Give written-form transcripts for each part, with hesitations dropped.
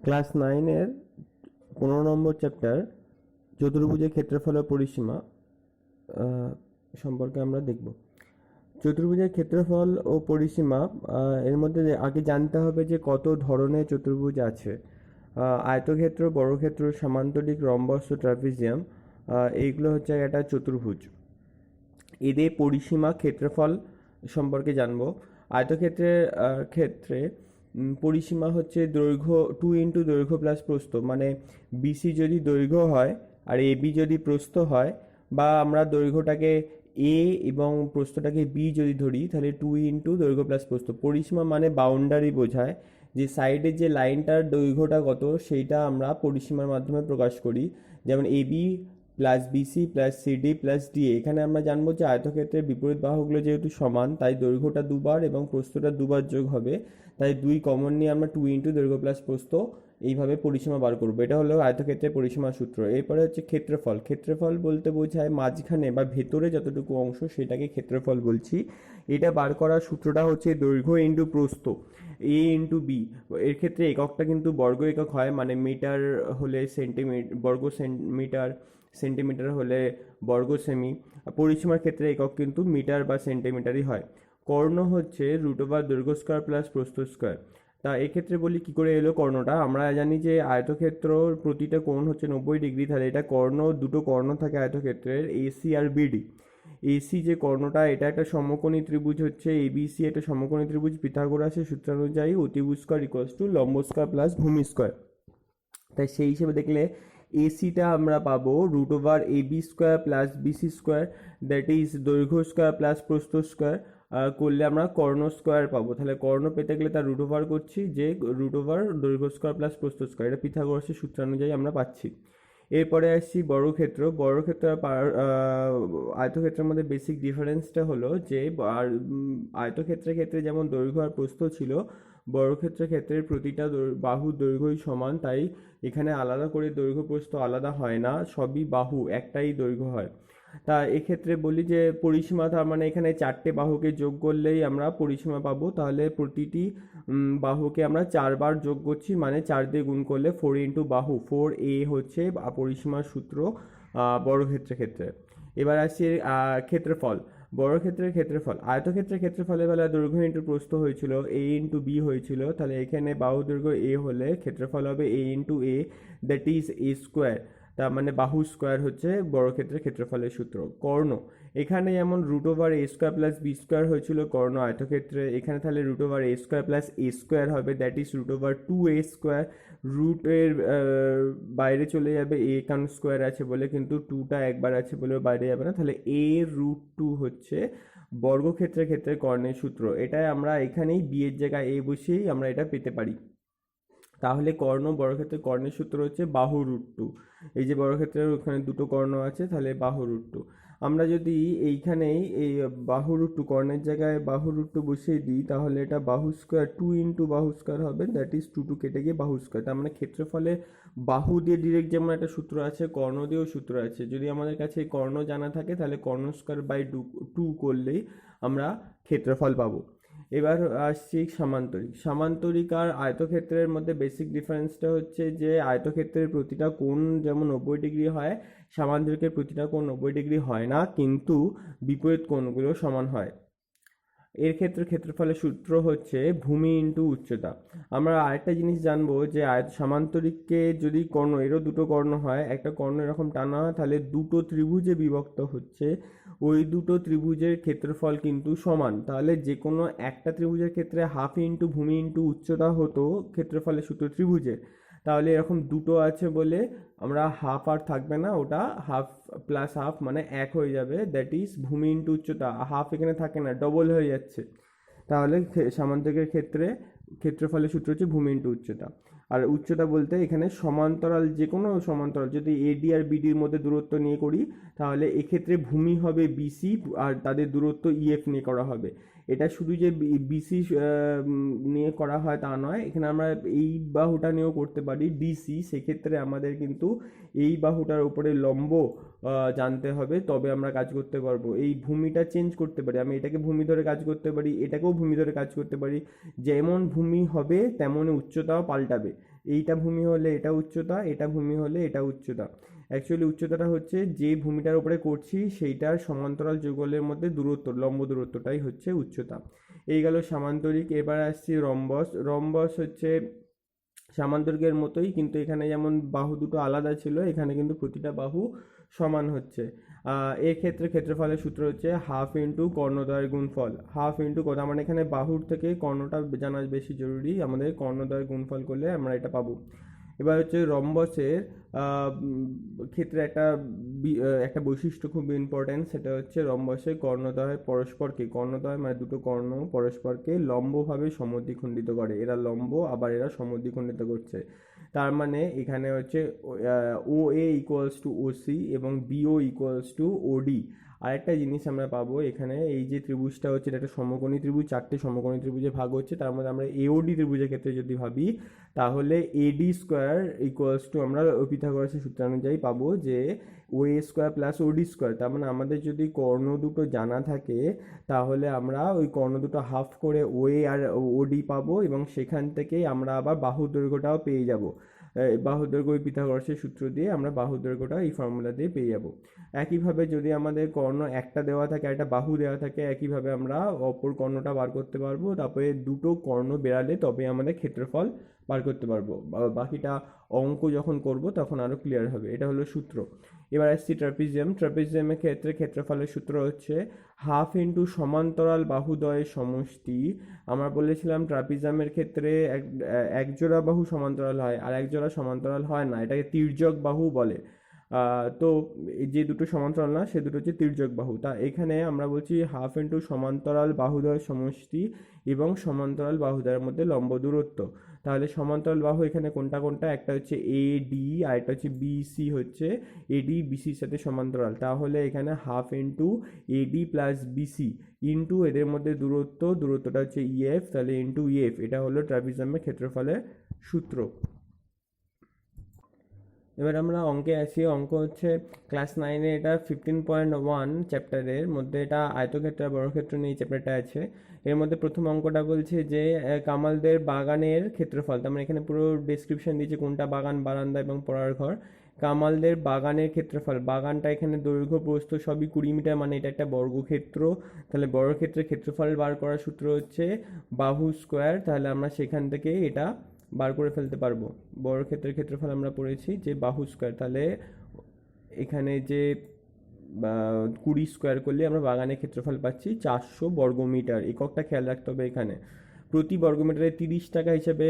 Class 9-এর 15 নম্বর chapter চতুর্ভুজের ক্ষেত্রফল ও পরিসীমা সম্পর্কে আমরা দেখব। চতুর্ভুজের ক্ষেত্রফল ও পরিসীমা এর মধ্যে আগে জানতে হবে যে কত ধরনের চতুর্ভুজ আছে। আয়তক্ষেত্র, বর্গক্ষেত্র, সামান্তরিক, রম্বস ও ট্রাপিজিয়াম, এইগুলো হচ্ছে একটা চতুর্ভুজ। এদের পরিসীমা, ক্ষেত্রফল সম্পর্কে জানব। আয়তক্ষেত্রের ক্ষেত্রে পরিসীমা হচ্ছে দৈর্ঘ্য 2 দৈর্ঘ্য প্লাস প্রস্থ, মানে বিসি যদি দৈর্ঘ্য হয় আর এবি যদি প্রস্থ হয়, বা আমরা দৈর্ঘ্যটাকে এ এবং প্রস্থটাকে বি যদি ধরি, তাহলে 2 দৈর্ঘ্য প্লাস প্রস্থ। পরিসীমা মানে বাউন্ডারি বোঝায়, যে সাইডের যে লাইনটার দৈর্ঘ্যটা কত সেইটা আমরা পরিসীমার মাধ্যমে প্রকাশ করি। যেমন AB plus BC plus CD plus DA. এখানে আমরা জানবো যে আয়তক্ষেত্রের বিপরীত বাহুগুলো যেহেতু সমান, তাই দৈর্ঘ্যটা দুবার এবং প্রস্থটা দুবার যোগ হবে, তাই 2 কমন নিয়ে আমরা 2 দৈর্ঘ্য প্লাস প্রস্থ এইভাবে পরিসীমা বার করবো। এটা হলো আয়তক্ষেত্রের পরিসীমা সূত্র। এরপরে হচ্ছে ক্ষেত্রফল। ক্ষেত্রফল বলতে বোঝায় মাঝখানে বা ভেতরে যতটুকু অংশ, সেটাকে ক্ষেত্রফল বলছি। এটা বার করার সূত্রটা হচ্ছে দৈর্ঘ্য ইন্টু প্রস্থ, এ ইন্টু বি। এর ক্ষেত্রে এককটা কিন্তু বর্গ একক হয়, মানে মিটার হলে সেন্টিমিটার, বর্গ মিটার, সেন্টিমিটার হলে বর্গ সেমি। পরিসীমার ক্ষেত্রে একক কিন্তু মিটার বা সেন্টিমিটারই হয়। কর্ণ হচ্ছে √ দৈর্ঘ্য স্কয়ার প্লাস প্রস্থ স্কয়ার। তা এক্ষেত্রে বলি কি করে এলো কর্ণটা। আমরা জানি যে আয়তক্ষেত্র প্রতিটা কোণ হচ্ছে 90 ডিগ্রি, তাহলে এটা কর্ণ, দুটো কর্ণ থাকে আয়তক্ষেত্রের, এসি আর বিডি। এসি যে কর্ণটা, এটা একটা সমকোণী ত্রিভুজ হচ্ছে এবিসি, একটা সমকোণী ত্রিভুজ। পিথাগোরাসের সূত্রানুযায়ী অতিভুজ স্কয়ার ইকুয়ালস টু লম্ব স্কয়ার প্লাস ভূমি স্কয়ার। তাই সেই হিসেবে দেখলে এসিটা আমরা পাবো √ AB² plus BC square, that is দৈর্ঘ্য স্কোয়ার প্লাস প্রস্থ স্কোয়ার করলে আমরা কর্ণ স্কোয়ার পাবো। তাহলে কর্ণ পেতে গেলে তার √ করছি, যে √ দৈর্ঘ্য স্কোয়ার প্লাস প্রস্থ স্কোয়ার। এটা পিথাগোরাসের সূত্রানুযায়ী আমরা পাচ্ছি। এরপরে আসছি বর্গক্ষেত্র। বর্গক্ষেত্র আর আয়তক্ষেত্রের মধ্যে বেসিক ডিফারেন্সটা হলো যে আয়তক্ষেত্রের ক্ষেত্রে যেমন দৈর্ঘ্য আর প্রস্থ ছিল, বর্গক্ষেত্রের ক্ষেত্রে প্রতিটা বাহুর দৈর্ঘ্যই সমান, তাই এখানে আলাদা করে দৈর্ঘ্য প্রস্থ আলাদা হয় না, সবই বাহু একটাই দৈর্ঘ্য হয়। তা এক্ষেত্রে বলি যে পরিসীমা, তার মানে এখানে 4টে বাহুকে যোগ করলেই আমরা পরিসীমা পাবো। তাহলে প্রতিটি বাহুকে আমরা 4বার যোগ করছি, মানে 4 দিয়ে গুণ করলে 4 বাহু, 4a হচ্ছে পরিসীমার সূত্র বর্গক্ষেত্রের ক্ষেত্রে। এবার আসছি ক্ষেত্রফল। বর্গক্ষেত্রের ক্ষেত্রফল। আয়তক্ষেত্রের ক্ষেত্রফলের বেলা দৈর্ঘ্য ইন্টু প্রস্থ হয়েছিল, a ইন্টু বি হয়েছিল, তাহলে এখানে বাহু দৈর্ঘ্য a হলে ক্ষেত্রফল হবে a into A, that is a square. তার মানে বাহু স্কোয়ার হচ্ছে বর্গক্ষেত্রের ক্ষেত্রফলের সূত্র। কর্ণ, এখানে যেমন √ A² প্লাস B² হয়েছিল কর্ণ আয়তক্ষেত্রে, এখানে তাহলে √ A² প্লাস A² হবে, দ্যাট ইজ √2a²। রুটের বাইরে চলে যাবে a, কারণ স্কোয়ার আছে বলে, কিন্তু 2টা একবার আছে বলে বাইরে যাবে না। তাহলে a√2 হচ্ছে বর্গক্ষেত্রের ক্ষেত্রে কর্ণের সূত্র। এটাই আমরা এখানেই বি এর জায়গায় এ বসিয়েই আমরা এটা পেতে পারি। তাহলে কর্ণ, বর্গক্ষেত্রের কর্ণের সূত্র হচ্ছে বাহু √2। এই যে বর্গক্ষেত্রের ওখানে দুটো কর্ণ আছে, তাহলে বাহু √2। আমরা যদি এইখানেই এই বাহু √2 কর্ণের জায়গায় বাহু √2 বসিয়ে দিই, তাহলে এটা বাহু স্কোয়ার, 2 বাহু স্কোয়ার হবে, দ্যাট ইজ 2 কেটে গিয়ে বাহু স্কোয়ার। তার মানে ক্ষেত্রফলে বাহু দিয়ে ডিরেক্ট যেমন একটা সূত্র আছে, কর্ণ দিয়েও সূত্র আছে। যদি আমাদের কাছে কর্ণ জানা থাকে, তাহলে কর্ণ স্কোয়ার বাই 2 করলেই আমরা ক্ষেত্রফল পাবো। এবার আসছি সামান্তরিক। সামান্তরিক আর আয়তক্ষেত্রের মধ্যে বেসিক ডিফারেন্সটা হচ্ছে যে আয়তক্ষেত্রের প্রতিটা কোণ যেমন 90 ডিগ্রি হয়, সামান্তরিকের প্রতিটা কোণ 90 ডিগ্রি হয় না, কিন্তু বিপরীত কোণগুলো সমান হয়। এর ক্ষেত্রে ক্ষেত্রফলের সূত্র হচ্ছে ভূমি ইন্টু উচ্চতা। আমরা আরেকটা জিনিস জানবো যে সামান্তরিককে যদি কর্ণ, এরও দুটো কর্ণ হয়, একটা কর্ণ এরকম টানা হয়, তাহলে দুটো ত্রিভুজে বিভক্ত হচ্ছে, ওই দুটো ত্রিভুজের ক্ষেত্রফল কিন্তু সমান। তাহলে যে কোনো একটা ত্রিভুজের ক্ষেত্রে হাফ ইন্টু ভূমি ইন্টু উচ্চতা হতো ক্ষেত্রফলের সূত্র ত্রিভুজের, তাহলে এরকম দুটো আছে বলে আমরা হাফ আর থাকবে না, ওটা হাফ প্লাস হাফ মানে 1 হয়ে যাবে, দ্যাট ইজ ভূমি ইন্টু উচ্চতা। হাফ এখানে থাকে না, ডবল হয়ে যাচ্ছে। তাহলে সামান্তরিকের ক্ষেত্রে ক্ষেত্রফলের সূত্র হচ্ছে ভূমি ইন্টু উচ্চতা। আর উচ্চতা বলতে এখানে সমান্তরাল, যে কোনো সমান্তরাল যদি এডি আর বিডির মধ্যে দূরত্ব নিয়ে করি, তাহলে এক্ষেত্রে ভূমি হবে বিসি আর তাদের দূরত্ব ইএফ নিয়ে করা হবে। এটা শুধু যে বিসি নিয়ে করা হয় তা নয়, এখানে আমরা এই বাহুটা নিয়েও করতে পারি ডিসি। সেক্ষেত্রে আমাদের কিন্তু এই বাহুটার উপরে লম্ব জানতে হবে, তবে আমরা কাজ করতে পারবো। এই ভূমিটা চেঞ্জ করতে পারি, আমি এটাকে ভূমি ধরে কাজ করতে পারি, এটাকেও ভূমি ধরে কাজ করতে পারি। যেমন ভূমি হবে তেমন উচ্চতাও পাল্টাবে। এইটা ভূমি হলে এটা উচ্চতা, এটা ভূমি হলে এটা উচ্চতা। অ্যাকচুয়ালি উচ্চতাটা হচ্ছে যে ভূমিটার উপরে করছি সেইটার সমান্তরাল যুগলের মধ্যে দূরত্ব, লম্ব দূরত্বটাই হচ্ছে উচ্চতা। এই গেল সামান্তরিক। এবার আসছি রম্বস। রম্বস হচ্ছে সামান্তরিকের মতোই, কিন্তু এখানে যেমন বাহু দুটো আলাদা ছিল, এখানে কিন্তু প্রতিটা বাহু সমান হচ্ছে। এর ক্ষেত্রে ক্ষেত্রফলের সূত্র হচ্ছে হাফ ইন্টু কর্ণদ্বয়ের গুণফল। হাফ ইন্টু কত, মানে এখানে বাহুর থেকে কর্ণটা জানা বেশি জরুরি, আমাদের কর্ণদ্বয়ের গুণফল করলে আমরা এটা পাবো। এবার হচ্ছে রম্বসের ক্ষেত্রে একটা বৈশিষ্ট্য খুব ইম্পর্টেন্ট, সেটা হচ্ছে রম্বসের কর্ণদ্বয় পরস্পরকে, কর্ণদ্বয় মানে দুটো কর্ণ পরস্পরকে লম্বভাবে সমদ্বিখণ্ডিত করে। এরা লম্ব, আবার এরা সমদ্বিখণ্ডিত করছে। তার মানে এখানে হচ্ছে ও এ ইকুয়ালস টু ও সি এবং বিও ইকুয়ালস টু ওডি। আরেকটা জিনিস আমরা পাবো এখানে, এই যে ত্রিভুজটা হচ্ছে এটা একটা সমকোণী ত্রিভুজ, চারটে সমকোণী ত্রিভুজে ভাগ হচ্ছে, তার মধ্যে আমরা এওডি ত্রিভুজের ক্ষেত্রে যদি ভাবি তাহলে এডি স্কোয়ার ইকুয়ালস টু আমরা পিথাগোরাসের সূত্রানুযায়ী পাবো যে ও এ স্কোয়ার প্লাস ওডি স্কোয়ার। তার মানে আমাদের যদি কর্ণ দুটো জানা থাকে তাহলে আমরা ওই কর্ণ দুটো হাফ করে ও এ আর ওডি পাবো, এবং সেখান থেকেই আমরা আবার বাহু দৈর্ঘ্যটাও পেয়ে যাব। বাহু দৈর্ঘ্য ওই পিথাগোরাসের সূত্র দিয়ে আমরা বাহু দৈর্ঘ্যটা এই ফর্মুলা দিয়ে পেয়ে যাব। একইভাবে যদি আমাদের কর্ণ একটা দেওয়া থাকে, একটা বাহু দেওয়া থাকে, একইভাবে আমরা অপর কর্ণটা বার করতে পারবো। তারপরে দুটো কর্ণ বেরালে তবে আমাদের ক্ষেত্রফল বার করতে পারবো। বাকিটা অঙ্ক যখন করব তখন আরও ক্লিয়ার হবে। এটা হলো সূত্র। এবার আসছি ট্রাপিজিয়াম। ট্রাপিজিয়ামের ক্ষেত্রে ক্ষেত্রফলের সূত্র হচ্ছে হাফ ইন্টু সমান্তরাল বাহুদ্বয়ের সমষ্টি। আমরা বলেছিলাম ট্রাপিজিয়ামের ক্ষেত্রে এক জোড়া বাহু সমান্তরাল হয় আর এক জোড়া সমান্তরাল হয় না, এটাকে তির্যক বাহু বলে। তো যে দুটো সমান্তরাল না সে দুটো হচ্ছে তির্যক বাহু। তা এখানে আমরা বলছি হাফ ইন্টু সমান্তরাল বাহুদ্বয়ের সমষ্টি এবং সমান্তরাল বাহুদ্বয়ের মধ্যে লম্ব দূরত্ব। তাহলে সমান্তরাল বাহু এখানে কোনটা কোনটা, একটা হচ্ছে এ ডি আর একটা হচ্ছে বি সি, হচ্ছে এডি বিসির সাথে সমান্তরাল। তাহলে এখানে half into AD plus BC into এদের মধ্যে দূরত্বটা হচ্ছে ইএফ, তাহলে ইন্টু ইএফ। এটা হলো ট্রাপিজিয়ামের ক্ষেত্রফলের সূত্র। এবার আমরা অঙ্কে আসি। অঙ্ক হচ্ছে ক্লাস 9-এ, এটা 15.1 চ্যাপ্টারের মধ্যে, এটা আয়তক্ষেত্র আর বর্গক্ষেত্র নিয়ে চ্যাপ্টারটা আছে। এর মধ্যে প্রথম অঙ্কটা বলছে যে কামালদের বাগানের ক্ষেত্রফল, তার মানে এখানে পুরো ডেসক্রিপশন দিয়েছে কোনটা বাগান, বারান্দা এবং পড়ার ঘর। কামালদের বাগানের ক্ষেত্রফল, বাগানটা এখানে দৈর্ঘ্য প্রস্থ সবই 20 মিটার, মানে এটা একটা বর্গক্ষেত্র। তাহলে বর্গক্ষেত্রের ক্ষেত্রফল বার করার সূত্র হচ্ছে বাহু স্কোয়ার। তাহলে আমরা সেখান থেকে এটা বার করে ফেলতে পারবো। বর্গক্ষেত্রের ক্ষেত্রফল আমরা পড়েছি যে বাহু স্কোয়ার, তাহলে এখানে যে 20 স্কোয়ার করলে আমরা বাগানের ক্ষেত্রফল পাচ্ছি 400 বর্গমিটার। এককটা খেয়াল রাখতে হবে এখানে। প্রতি বর্গমিটারে 30 টাকা হিসেবে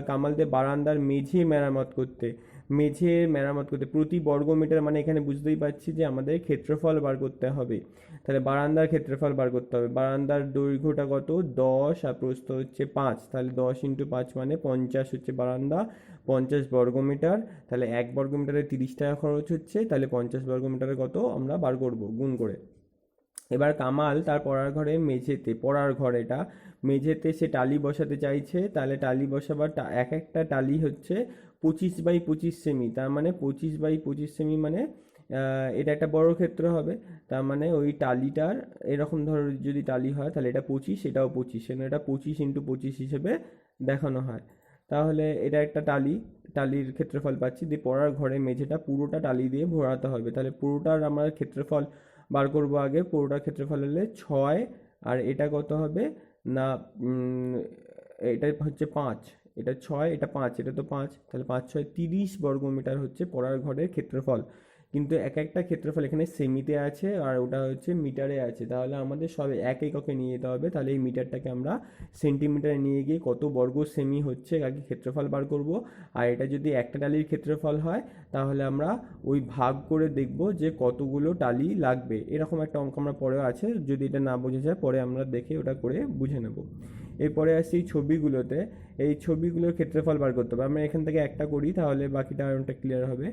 কামালদের বারান্দার মেঝে মেরামত করতে প্রতি বর্গমিটার, মানে এখানে বুঝতেই পারছি যে আমাদের ক্ষেত্রফল বার করতে হবে। তাহলে বারান্দার ক্ষেত্রফল বার করতে হবে। বারান্দার দৈর্ঘ্যটা কত, 10 আর প্রস্থ হচ্ছে 5, তাহলে 10 ইন্টু 5 মানে 50 হচ্ছে বারান্দা, 50 বর্গমিটার। তাহলে 1 বর্গমিটারে 30 টাকা খরচ হচ্ছে, তাহলে 50 বর্গমিটারে কত আমরা বার করব গুণ করে। এবার কামাল তার পড়ার ঘর এটা মেঝেতে সে টালি বসাতে চাইছে। তাহলে টালি বসাবার এক একটা টালি হচ্ছে 25 বাই 25 সেমি, তার মানে 25 বাই 25 সেমি, মানে এটা একটা বড় ক্ষেত্র হবে। তার মানে ওই টালিটার এরকম ধরো যদি টালি হয় তাহলে এটা 25, এটাও 25, সেজন্য এটা 25 ইন্টু 25 হিসেবে দেখানো হয়। তাহলে এটা একটা টালির ক্ষেত্রফল পাচ্ছি। দিয়ে পড়ার ঘরে মেঝেটা পুরোটা টালি দিয়ে ভরাতে হবে। তাহলে পুরোটার আমরা ক্ষেত্রফল বার করব আগে। পুরোটার ক্ষেত্রফল হলে 6, আর এটা কত হবে না, এটা হচ্ছে 5, এটা 6, এটা 5, এটা তো 5, তাহলে 5 6 30 বর্গমিটার হচ্ছে পড়ার ঘরের ক্ষেত্রফল। কিন্তু এক একটা ক্ষেত্রফল এখানে সেমিতে আছে আর ওটা হচ্ছে মিটারে আছে, তাহলে আমাদের সব এক এককে নিয়ে যেতে হবে। তাহলে এই মিটারটাকে আমরা সেন্টিমিটারে নিয়ে গিয়ে কত বর্গ সেমি হচ্ছে আগে ক্ষেত্রফল বার করব। আর এটা যদি একটা টালির ক্ষেত্রফল হয় তাহলে আমরা ওই ভাগ করে দেখব যে কতগুলো টালি লাগবে। এরকম একটা অঙ্ক আমরা পরেও আছে, যদি এটা না বোঝা যায় পরে আমরা দেখে ওটা করে বুঝে নেব। এরপরে আসি ছবিগুলোতে। এই ছবিগুলোর ক্ষেত্রফল বার করতে হবে। আমরা এখান থেকে একটা করি তাহলে বাকিটা অনেকটা ক্লিয়ার হবে।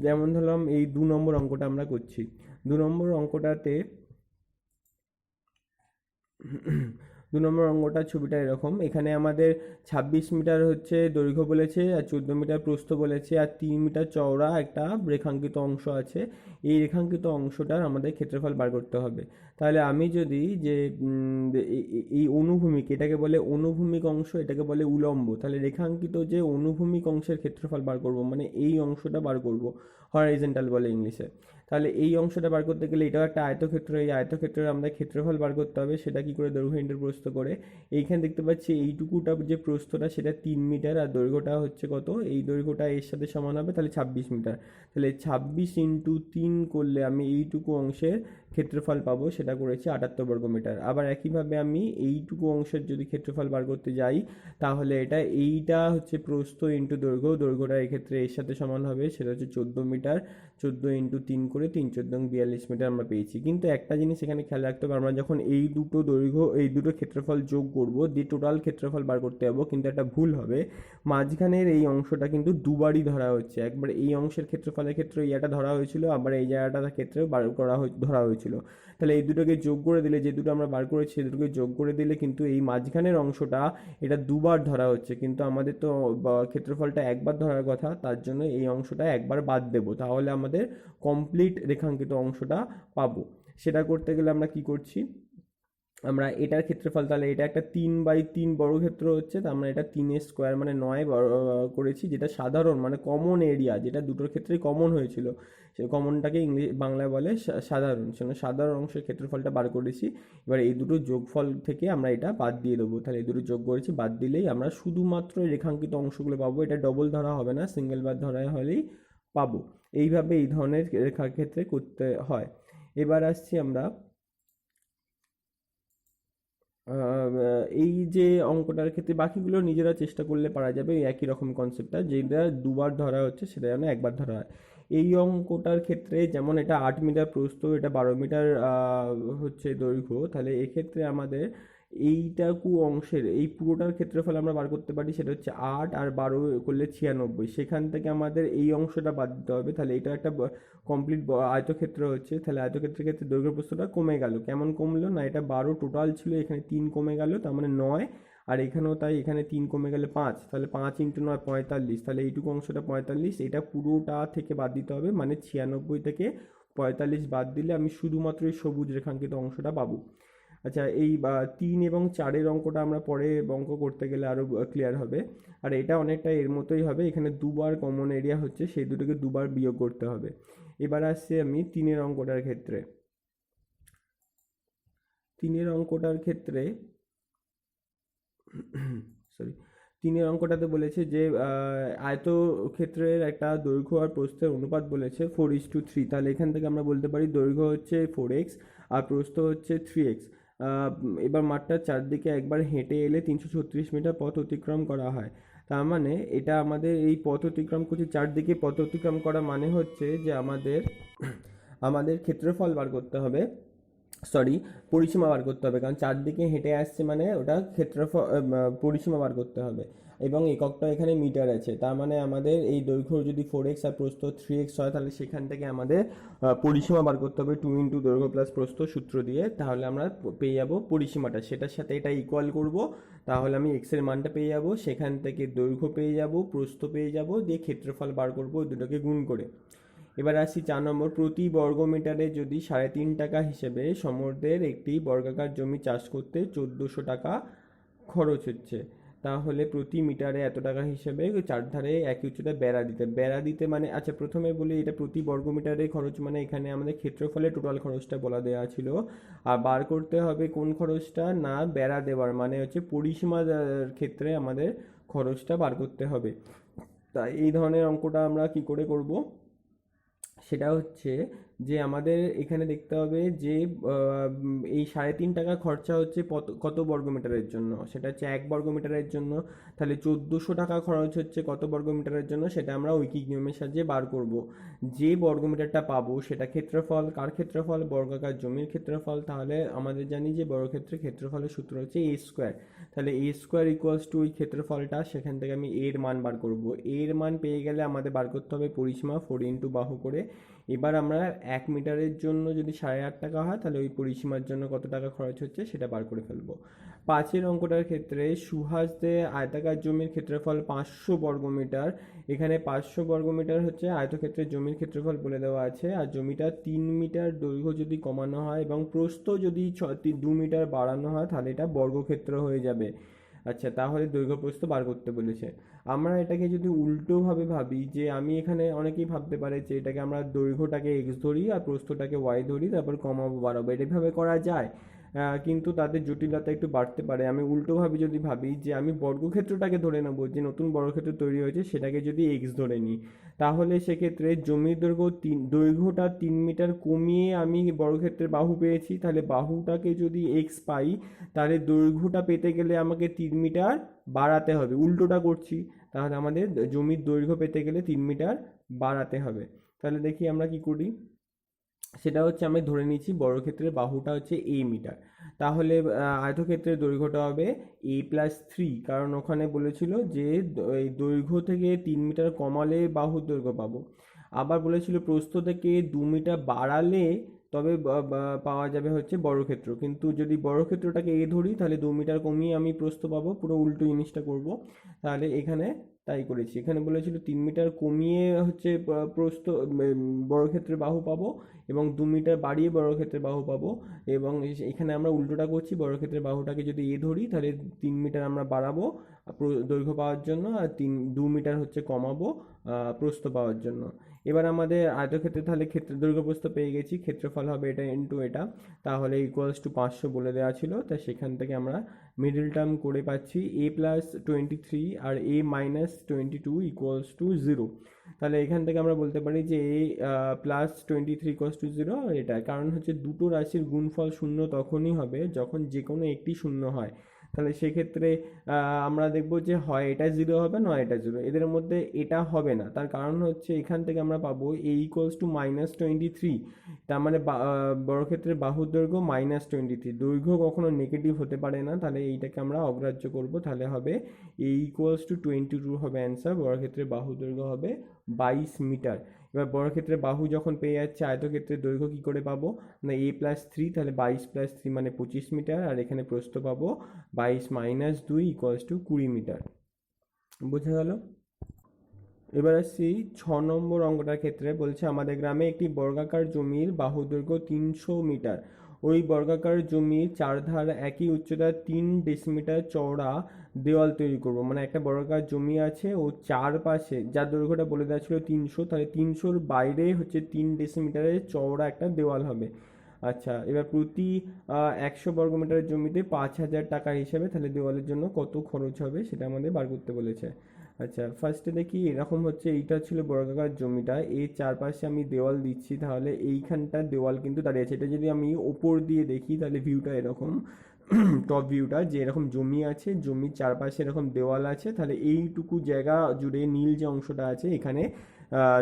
যেমন ধরলাম এই 2 নম্বর অঙ্কটা আমরা করছি। 2 নম্বর অঙ্কটাতে 2 নম্বর অঙ্কটা ছবিটা এরকম, এখানে আমাদের 26 মিটার হচ্ছে দৈর্ঘ্য বলেছে আর 14 মিটার প্রস্থ বলেছে আর 3 মিটার চওড়া একটা রেখাঙ্কিত অংশ আছে। এই রেখাঙ্কিত অংশটার আমাদের ক্ষেত্রফল বার করতে হবে। তাহলে আমি যদি যে এই অনুভূমিক, এটাকে বলে অনুভূমিক অংশ, এটাকে বলে উলম্ব, তাহলে রেখাঙ্কিত যে অনুভূমিক অংশের ক্ষেত্রফল বার করব, মানে এই অংশটা বার করব, হরাইজন্টাল বলে ইংলিশে। তাহলে এই অংশটা বার করতে গেলে এটাও একটা আয়তক্ষেত্র, এই আয়তক্ষেত্রের আমাদের ক্ষেত্রফল বার করতে হবে। সেটা কি করে? দৈর্ঘ্য ইন্টু প্রস্থ করে। এইখানে দেখতে পাচ্ছি এইটুকুটা যে প্রস্থটা সেটা 3 মিটার আর দৈর্ঘ্যটা হচ্ছে কত, এই দৈর্ঘ্যটা এর সাথে সমান হবে, তাহলে 26 মিটার। তাহলে 26 × 3 করলে আমি এইটুকু অংশের ক্ষেত্রফল পাবো, সেটা করেছি 78 বর্গমিটার। আবার একইভাবে আমি এইটুকু অংশের যদি ক্ষেত্রফল বার করতে যাই, তাহলে এইটা হচ্ছে প্রস্থ ইন্টু দৈর্ঘ্য, দৈর্ঘ্যটা এক্ষেত্রে এর সাথে সমান হবে, সেটা হচ্ছে 14 মিটার। 14 × 3 করে 3×14 = 42 মিটার আমরা পেয়েছি। কিন্তু একটা জিনিস এখানে খেয়াল রাখতে হবে, আমরা যখন এই দুটো দৈর্ঘ্য এই দুটো ক্ষেত্রফল যোগ করব, দিয়ে টোটাল ক্ষেত্রফল বার করতে যাবো, কিন্তু একটা ভুল হবে। মাঝখানের এই অংশটা কিন্তু দুবারই ধরা হচ্ছে। একবার এই অংশের ক্ষেত্রফলের ক্ষেত্রে ইয়াটা ধরা হয়েছিল, আবার এই জায়গাটার ক্ষেত্রেও ধরা হয়েছিল। তাহলে এই দুটোকে যোগ করে দিলে, যে দুটো আমরা বার করেছি সেই দুটোকে যোগ করে দিলে কিন্তু এই মাঝখানের অংশটা এটা দুবার ধরা হচ্ছে, কিন্তু আমাদের তো ক্ষেত্রফলটা একবার ধরার কথা, তার জন্য এই অংশটা একবার বাদ দেব, তাহলে আমাদের কমপ্লিট রেখাঙ্কিত অংশটা পাবো। সেটা করতে গেলে আমরা কি করছি, আমরা এটার ক্ষেত্রফল, তাহলে এটা একটা 3/3 বর্গক্ষেত্র হচ্ছে, তো আমরা এটা 3 স্কোয়ার মানে 9 করেছি, যেটা সাধারণ মানে কমন এরিয়া, যেটা দুটোর ক্ষেত্রেই কমন হয়েছিল, সে কমনটাকে বাংলায় বলে সাধারণ। সেজন্য সাধারণ অংশের ক্ষেত্রফলটা বার করেছি। এবার এই দুটো যোগফল থেকে আমরা এটা বাদ দিয়ে দেবো, তাহলে এই দুটো যোগ করেছি, বাদ দিলেই আমরা শুধুমাত্র এই রেখাঙ্কিত অংশগুলো পাবো। এটা ডবল ধরা হবে না, সিঙ্গেল বার ধরা হলেই পাবো। এইভাবে এই ধরনের রেখার ক্ষেত্রে করতে হয়। এবার আসছি আমরা এই যে অঙ্কটার ক্ষেত্রে, বাকিগুলো নিজেরা চেষ্টা করলে পারা যাবে, এই একই রকম কনসেপ্টটা, যেটা দুবার ধরা হচ্ছে সেটা যেন একবার ধরা হয়। এই অঙ্কটার ক্ষেত্রে যেমন এটা 8 মিটার প্রস্থ, এটা 12 মিটার হচ্ছে দৈর্ঘ্য, তাহলে এক্ষেত্রে আমাদের এইটাকু অংশের এই পুরোটার ক্ষেত্রফল আমরা বার করতে পারি, সেটা হচ্ছে 8 আর 12 করলে 96, সেখান থেকে আমাদের এই অংশটা বাদ দিতে হবে। তাহলে এটা একটা কমপ্লিট আয়তক্ষেত্র হচ্ছে, তাহলে আয়তক্ষেত্রের ক্ষেত্রে দৈর্ঘ্য প্রস্থটা কমে গেল। কেমন কমলো না, এটা 12 টোটাল ছিল, এখানে 3 কমে গেল, তার মানে 9, আর এখানেও তাই, এখানে 3 কমে গেলে 5, তাহলে 5 × 9 45, তাহলে এইটুকু অংশটা 45, এটা পুরোটা থেকে বাদ দিতে হবে, মানে 96 থেকে 45 বাদ দিলে আমি শুধুমাত্র এই সবুজ রেখাঙ্কিত অংশটা পাবো। আচ্ছা, এই 3 এবং 4-এর অঙ্কটা আমরা পরে অঙ্ক করতে গেলে আরও ক্লিয়ার হবে। আর এটা অনেকটা এর মতোই হবে, এখানে দুবার কমন এরিয়া হচ্ছে, সেই দুটোকে দুবার বিয়োগ করতে হবে। এবার আসছি আমি 3-এর অঙ্কটার ক্ষেত্রে। 3-এর অঙ্কটার ক্ষেত্রে সরি 3-এর অঙ্কটাতে বলেছে যে আয়তক্ষেত্রের একটা দৈর্ঘ্য আর প্রস্থের অনুপাত বলেছে 4:3। তাহলে এখান থেকে আমরা বলতে পারি দৈর্ঘ্য হচ্ছে 4x আর প্রস্থ হচ্ছে 3x। এবার মাঠটার চারদিকে একবার হেঁটে এলে 336 মিটার পথ অতিক্রম করা হয়। তার মানে এটা আমাদের এই পথ অতিক্রম করছে, চারদিকে পথ অতিক্রম করা মানে হচ্ছে যে আমাদের ক্ষেত্রফল বার করতে হবে, সরি পরিসীমা বার করতে হবে, কারণ চারদিকে হেঁটে আসছে মানে ওটা ক্ষেত্রফল, পরিসীমা বার করতে হবে। এবং এককটা এখানে মিটার আছে, তার মানে আমাদের এই দৈর্ঘ্য যদি 4x আর প্রস্থ 3x হয়, তাহলে সেখান থেকে আমাদের পরিসীমা বার করতে হবে 2 × দৈর্ঘ্য প্লাস প্রস্থ সূত্র দিয়ে, তাহলে আমরা পেয়ে যাব পরিসীমাটা, সেটার সাথে এটা ইকুয়াল করব, তাহলে আমি x এর মানটা পেয়ে যাব, সেখান থেকে দৈর্ঘ্য পেয়ে যাব, প্রস্থ পেয়ে যাব, দিয়ে ক্ষেত্রফল বার করব দুটোকে গুণ করে। এবার আসি 4 নম্বর, প্রতি বর্গমিটারে যদি 3.5 টাকা হিসেবে সমর্থের একটি বর্গাকার জমি চাষ করতে 1400 টাকা খরচ হচ্ছে, তাহলে প্রতি মিটারে এত টাকা হিসেবে চারধারে একই উচ্চতায় বেড়া দিতে মানে, আচ্ছা প্রথমে বলি এটা প্রতি বর্গমিটারে খরচ, মানে এখানে আমাদের ক্ষেত্রফলে টোটাল খরচটা বলা দেওয়া ছিল, আর বার করতে হবে কোন খরচটা, না বেড়া দেওয়ার মানে হচ্ছে পরিসীমার ক্ষেত্রে আমাদের খরচটা বার করতে হবে। তাই এই ধরনের অঙ্কটা আমরা কি করে করব, সেটা হচ্ছে যে আমাদের এখানে দেখতে হবে যে এই 3.5 টাকা খরচা হচ্ছে কত বর্গমিটারের জন্য, সেটা হচ্ছে 1 বর্গমিটারের জন্য। তাহলে 1400 টাকা খরচ হচ্ছে কত বর্গমিটারের জন্য, সেটা আমরা ঐকিক নিয়মের সাহায্যে বার করব। যে বর্গমিটারটা পাবো সেটা ক্ষেত্রফল, কার ক্ষেত্রফল, বর্গাকার জমির ক্ষেত্রফল। তাহলে আমাদের জানি যে বর্গক্ষেত্রের ক্ষেত্রফলের সূত্র হচ্ছে a², তাহলে a² ওই ক্ষেত্রফলটা, সেখান থেকে আমি এর মান বার করব। এর মান পেয়ে গেলে আমাদের বার করতে হবে পরিসীমা 4 × বাহু করে। এবার আমরা 1 মিটারের জন্য যদি 8.5 টাকা হয় তাহলে ওই পরিসীমার জন্য কত টাকা খরচ হচ্ছে সেটা বার করে ফেলবো। 5 অঙ্কটার ক্ষেত্রে সুহাসদের আয়তাকার জমির ক্ষেত্রফল 500 বর্গমিটার। এখানে 500 বর্গমিটার হচ্ছে আয়তক্ষেত্রের জমির ক্ষেত্রফল বলে দেওয়া আছে, আর জমিটা 3 মিটার দৈর্ঘ্য যদি কমানো হয় এবং প্রস্থ যদি 2 মিটার বাড়ানো হয় তাহলে এটা বর্গক্ষেত্র হয়ে যাবে। আচ্ছা, তাহলে দৈর্ঘ্য প্রস্থ বার করতে বলেছে। আমরা এটাকে যদি উল্টোভাবে ভাবি, যে আমি এখানে অনেকেই ভাবতে পারে যে এটাকে আমরা দৈর্ঘ্যটাকে এক্স ধরি আর প্রস্থটাকে ওয়াই ধরি, তারপর কমাবো বাড়াবো, এভাবে করা যায়। কিন্তু তাদের জটিলতা একটু বাড়তে পারে। আমি উল্টোভাবে যদি ভাবি যে আমি বর্গক্ষেত্রটাকে ধরে নেবো, যে নতুন বর্গক্ষেত্র তৈরি হয়েছে সেটাকে যদি এক্স ধরে নিই, তাহলে সেক্ষেত্রে জমির দৈর্ঘ্যটা 3 মিটার কমিয়ে আমি বর্গক্ষেত্রের বাহু পেয়েছি। তাহলে বাহুটাকে যদি এক্স পাই তাহলে দৈর্ঘ্যটা পেতে গেলে আমাকে 3 মিটার বাড়াতে হবে, উল্টোটা করছি। তাহলে আমাদের জমির দৈর্ঘ্য পেতে গেলে 3 মিটার বাড়াতে হবে। তাহলে দেখি আমরা কি করি। সেটা হচ্ছে আমি ধরে নিচ্ছি বর্গক্ষেত্রের বাহুটা হচ্ছে এ মিটার, তাহলে আয়তক্ষেত্রের দৈর্ঘ্যটা হবে a+3, কারণ ওখানে বলেছিল যে এই দৈর্ঘ্য থেকে 3 মিটার কমালে বাহুর দৈর্ঘ্য পাবো। আবার বলেছিল প্রস্থ থেকে 2 মিটার বাড়ালে তবে পাওয়া যাবে হচ্ছে বর্গক্ষেত্র, কিন্তু যদি বর্গক্ষেত্রটাকে এ ধরি তাহলে 2 মিটার কমিয়ে আমি প্রস্থ পাবো, পুরো উল্টো জিনিসটা করব। তাহলে এখানে তাই করেছি। এখানে বলেছিল 3 মিটার কমিয়ে হচ্ছে প্রস্থ বর্গক্ষেত্রের বাহু পাবো, এবং 2 মিটার বাড়িয়ে বর্গক্ষেত্রের বাহু পাবো। এবং এখানে আমরা উল্টোটা করছি, বর্গক্ষেত্রের বাহুটাকে যদি এ ধরি তাহলে 3 মিটার আমরা বাড়াবো দৈর্ঘ্য পাওয়ার জন্য, আর 2 মিটার হচ্ছে কমাবো প্রস্থ পাওয়ার জন্য। এবার আমাদের আয়তক্ষেত্রে তাহলে ক্ষেত্র দৈর্ঘ্য প্রস্থ পেয়ে গেছি, ক্ষেত্রফল হবে এটা ইন্টু এটা, তাহলে ইকুয়ালস টু 500 বলে দেওয়া ছিল। তাই সেখান থেকে আমরা মিডল টার্ম করে পাচ্ছি a+23 R a-22 equals to 0। তাহলে এখান থেকে আমরা বলতে পারি যে a+23 ইকুয়ালস টু 0 এটা, কারণ হচ্ছে দুটো রাশির গুণফল শূন্য তখনই হবে যখন যে কোনো একটি শূন্য হয়। তাহলে সেক্ষেত্রে আমরা দেখব যে হয় এটা 0 হবে, নয় এটা 0, এদের মধ্যে এটা হবে না। তার কারণ হচ্ছে এখান থেকে আমরা পাবো a ইকুয়ালস টু -23, তার মানে বর্গক্ষেত্রের বাহুর দৈর্ঘ্য -23। দৈর্ঘ্য কখনো নেগেটিভ হতে পারে না, তাহলে এইটাকে আমরা অগ্রাহ্য করব। তাহলে হবে a ইকুয়ালস টু 22 হবে অ্যান্সার। বর্গক্ষেত্রের বাহুর দৈর্ঘ্য হবে 22 মিটার। এবার বর্গক্ষেত্রের বাহু যখন পেয়ে যাচ্ছে, আয়তক্ষেত্রের দৈর্ঘ্য কি করে পাবো না, a+3, তাহলে 22+3 মানে 25 মিটার, আর এখানে প্রস্থ পাবো 22 - 2 ইকুয়ালস টু 20 মিটার। বোঝা গেল? এবার আসছি 6 নম্বর অঙ্কটার ক্ষেত্রে। বলছে আমাদের গ্রামে একটি বর্গাকার জমির বাহু দৈর্ঘ্য 300 মিটার। ওই বর্গাকার জমির চারধার একই উচ্চতার 3 ডেসিমিটার চওড়া দেওয়াল তৈরি করব। মানে একটা বর্গাকার জমি আছে, ও চারপাশে যার দৈর্ঘ্যটা বলে দেওয়া ছিল 300, তাহলে 300-র বাইরে হচ্ছে 3 ডেসিমিটারের চওড়া একটা দেওয়াল হবে। আচ্ছা, এবার প্রতি 100 বর্গমিটারের জমিতে 5,000 টাকা হিসাবে তাহলে দেওয়ালের জন্য কত খরচ হবে সেটা আমাদের বার করতে বলেছে। আচ্ছা, ফার্স্টে দেখি এরকম হচ্ছে, এইটা ছিল বর্গাকার জমিটা, এর চারপাশে আমি দেওয়াল দিচ্ছি, তাহলে এইখানটা দেওয়াল কিন্তু দাঁড়িয়ে আছে। এটা যদি আমি ওপর দিয়ে দেখি তাহলে ভিউটা এরকম, টপ ভিউটা, যে এরকম জমি আছে, জমির চারপাশে এরকম দেওয়াল আছে, তাহলে এইটুকু জায়গা জুড়ে নীল যে অংশটা আছে এখানে